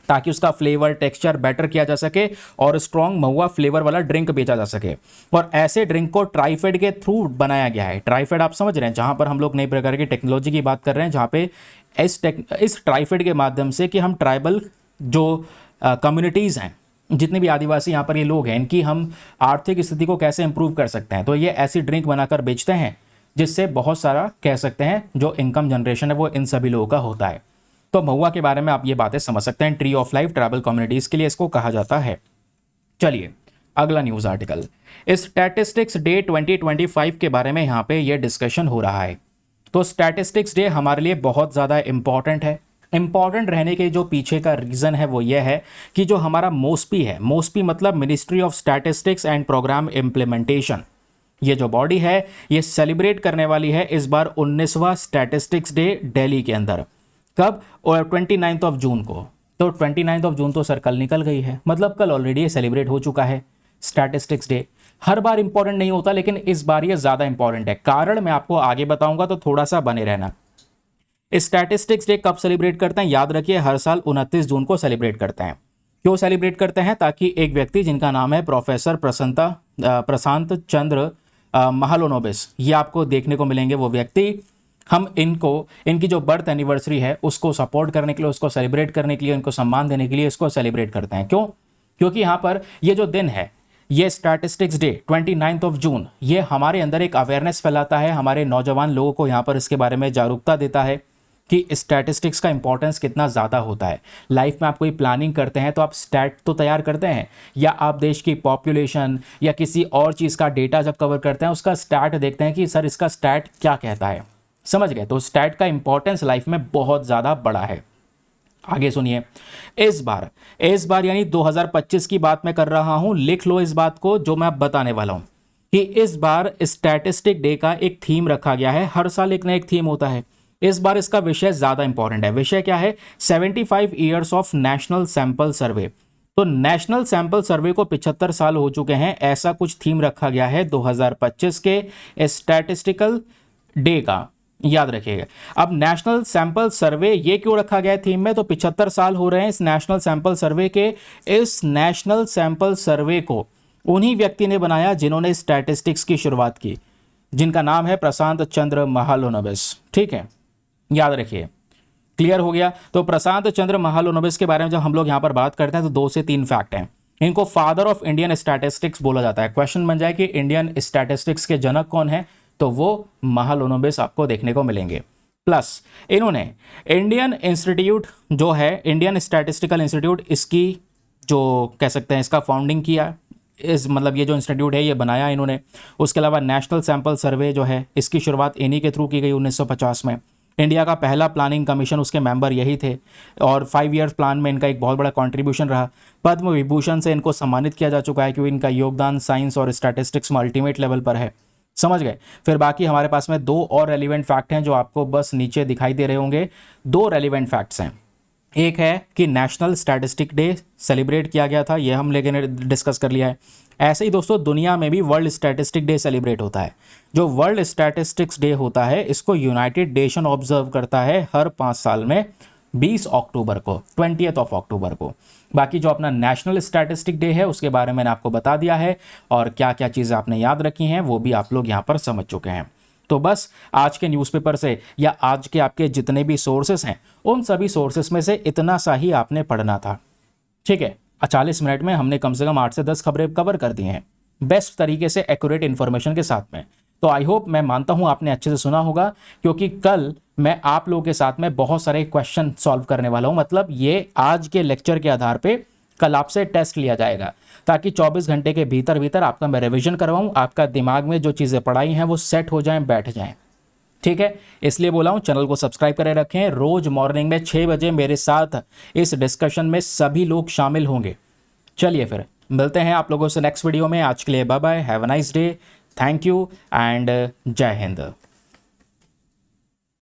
ताकि उसका फ्लेवर टेक्सचर बेटर किया जा सके और स्ट्रॉन्ग महुआ फ्लेवर वाला ड्रिंक बेचा जा सके। और ऐसे ड्रिंक को ट्राइफेड के थ्रू बनाया गया है। ट्राइफेड आप समझ रहे हैं, जहां पर हम लोग नई प्रकार की टेक्नोलॉजी की बात कर रहे हैं, जहां पे इस ट्राइफेड के माध्यम से कि हम ट्राइबल जो कम्युनिटीज़ हैं, जितने भी आदिवासी यहाँ पर ये लोग हैं, इनकी हम आर्थिक स्थिति को कैसे इंप्रूव कर सकते हैं। तो ये ऐसी ड्रिंक बनाकर बेचते हैं जिससे बहुत सारा कह सकते हैं जो इनकम जनरेशन है वो इन सभी लोगों का होता है। तो महुआ के बारे में आप ये बातें समझ सकते हैं। Tree of life tribal communities के लिए इसको कहा जाता है। चलिए अगला न्यूज़ आर्टिकल, स्टैटिस्टिक्स डे 2025 के बारे में यहाँ पे ये डिस्कशन हो रहा है। तो स्टैटिस्टिक्स डे हमारे लिए बहुत ज़्यादा इंपॉर्टेंट है। इंपॉर्टेंट रहने के जो पीछे का रीज़न है वो ये है कि जो हमारा मोस्पी है, मोस्पी मतलब ministry of statistics and programme implementation, ये जो बॉडी है ये सेलिब्रेट करने वाली है इस बार 19वां स्टैटिस्टिक्स डे दिल्ली के अंदर। कब? और 29 ऑफ जून को। तो 29 ऑफ जून तो सर कल निकल गई है, मतलब कल ऑलरेडी ये सेलिब्रेट हो चुका है स्टैटिस्टिक्स डे। हर बार इंपॉर्टेंट नहीं होता, लेकिन इस बार ये ज़्यादा इंपॉर्टेंट है। कारण मैं आपको आगे बताऊंगा, तो थोड़ा सा बने रहना। स्टैटिस्टिक्स डे कब सेलिब्रेट करते हैं? याद रखिए, हर साल 29 जून को सेलिब्रेट करते हैं। क्यों सेलिब्रेट करते हैं? ताकि एक व्यक्ति जिनका नाम है प्रोफेसर प्रशांत चंद्र महालोनोबिस, ये आपको देखने को मिलेंगे वो व्यक्ति। हम इनकी जो बर्थ एनिवर्सरी है उसको सपोर्ट करने के लिए, उसको सेलिब्रेट करने के लिए, इनको सम्मान देने के लिए इसको सेलिब्रेट करते हैं। क्यों? क्योंकि यहाँ पर ये जो दिन है, ये स्टैटिस्टिक्स डे 29 ऑफ जून, ये हमारे अंदर एक अवेयरनेस फैलाता है, हमारे नौजवान लोगों को यहाँ पर इसके बारे में जागरूकता देता है कि स्टैटिस्टिक्स का इंपॉर्टेंस कितना ज़्यादा होता है। लाइफ में आप कोई प्लानिंग करते हैं तो आप स्टैट तो तैयार करते हैं, या आप देश की पॉपुलेशन या किसी और चीज़ का डेटा जब कवर करते हैं उसका स्टैट देखते हैं कि सर इसका स्टैट क्या कहता है। समझ गए? तो स्टैट का इंपॉर्टेंस लाइफ में बहुत ज़्यादा बड़ा है। आगे सुनिए, इस बार यानी 2025 की बात मैं कर रहा हूं, लिख लो इस बात को जो मैं बताने वाला हूं, कि इस बार स्टैटिस्टिक डे का एक थीम रखा गया है। हर साल एक ना एक थीम होता है। इस बार इसका विषय ज्यादा इंपॉर्टेंट है। विषय क्या है? 75 years of national sample survey. तो नेशनल सैंपल सर्वे को 75 साल हो चुके हैं, ऐसा कुछ थीम रखा गया है 2025 के स्टैटिस्टिकल डे का, याद रखिएगा। अब नेशनल सैंपल सर्वे ये क्यों रखा गया है थीम में? तो 75 साल हो रहे हैं इस नेशनल सैंपल सर्वे के। इस नेशनल सैंपल सर्वे को उन्हीं व्यक्ति ने बनाया जिन्होंने स्टैटिस्टिक्स की शुरुआत की, जिनका नाम है प्रशांत चंद्र महालनोबिस। ठीक है, याद रखिए। क्लियर हो गया? तो प्रशांत चंद्र महालनोबिस के बारे में जब हम लोग यहां पर बात करते हैं तो 2 से 3 फैक्ट हैं। इनको फादर ऑफ इंडियन स्टैटिस्टिक्स बोला जाता है। क्वेश्चन बन जाए कि इंडियन स्टैटिस्टिक्स के जनक कौन है, तो वो महालनोबिस आपको देखने को मिलेंगे। प्लस इन्होंने इंडियन इंस्टीट्यूट जो है, इंडियन स्टैटिस्टिकल इंस्टीट्यूट, इसकी जो कह सकते हैं इसका फाउंडिंग किया। इस मतलब ये जो इंस्टीट्यूट है ये बनाया इन्होंने। उसके अलावा नेशनल सैंपल सर्वे जो है इसकी शुरुआत इन्हीं के थ्रू की गई 1950 में। इंडिया का पहला प्लानिंग कमीशन, उसके मेंबर यही थे और 5 ईयर्स प्लान में इनका एक बहुत बड़ा कंट्रीब्यूशन रहा। पद्म विभूषण से इनको सम्मानित किया जा चुका है क्योंकि इनका योगदान साइंस और स्टैटिस्टिक्स में अल्टीमेट लेवल पर है। समझ गए? फिर बाकी हमारे पास में 2 और रेलिवेंट फैक्ट हैं जो आपको बस नीचे दिखाई दे रहे होंगे। 2 रेलिवेंट फैक्ट्स हैं। एक है कि नेशनल स्टैटिस्टिक डे सेलिब्रेट किया गया था, यह हम लेकिन डिस्कस कर लिया है। ऐसे ही दोस्तों दुनिया में भी वर्ल्ड स्टैटिस्टिक डे सेलिब्रेट होता है। जो वर्ल्ड स्टैटिस्टिक्स डे होता है इसको यूनाइटेड नेशन ऑब्जर्व करता है हर 5 साल में 20 अक्टूबर को, 20th ऑफ अक्टूबर को। बाकी जो अपना नेशनल स्टैटिस्टिक डे है उसके बारे में मैंने आपको बता दिया है और क्या क्या चीज़ें आपने याद रखी हैं वो भी आप लोग यहाँ पर समझ चुके हैं। तो बस आज के न्यूज़पेपर से या आज के आपके जितने भी सोर्सेस हैं उन सभी सोर्सेस में से इतना सा ही आपने पढ़ना था। ठीक है, 40 मिनट में हमने कम से कम 8 से 10 खबरें कवर कर दी हैं बेस्ट तरीके से, एक्यूरेट इन्फॉर्मेशन के साथ में। तो आई होप, मैं मानता हूं आपने अच्छे से सुना होगा क्योंकि कल मैं आप लोगों के साथ में बहुत सारे क्वेश्चन सॉल्व करने वाला हूं। मतलब ये आज के लेक्चर के आधार पे कल आपसे टेस्ट लिया जाएगा ताकि 24 घंटे के भीतर भीतर आपका मैं रिवीजन करवाऊं, आपका दिमाग में जो चीज़ें पढ़ाई हैं वो सेट हो जाएं, बैठ जाएं। ठीक है, इसलिए बोला हूं चैनल को सब्सक्राइब करे रखें। रोज मॉर्निंग में 6 बजे मेरे साथ इस डिस्कशन में सभी लोग शामिल होंगे। चलिए फिर मिलते हैं आप लोगों से नेक्स्ट वीडियो में। आज के लिए bye bye, have a nice day, thank you and जय हिंद।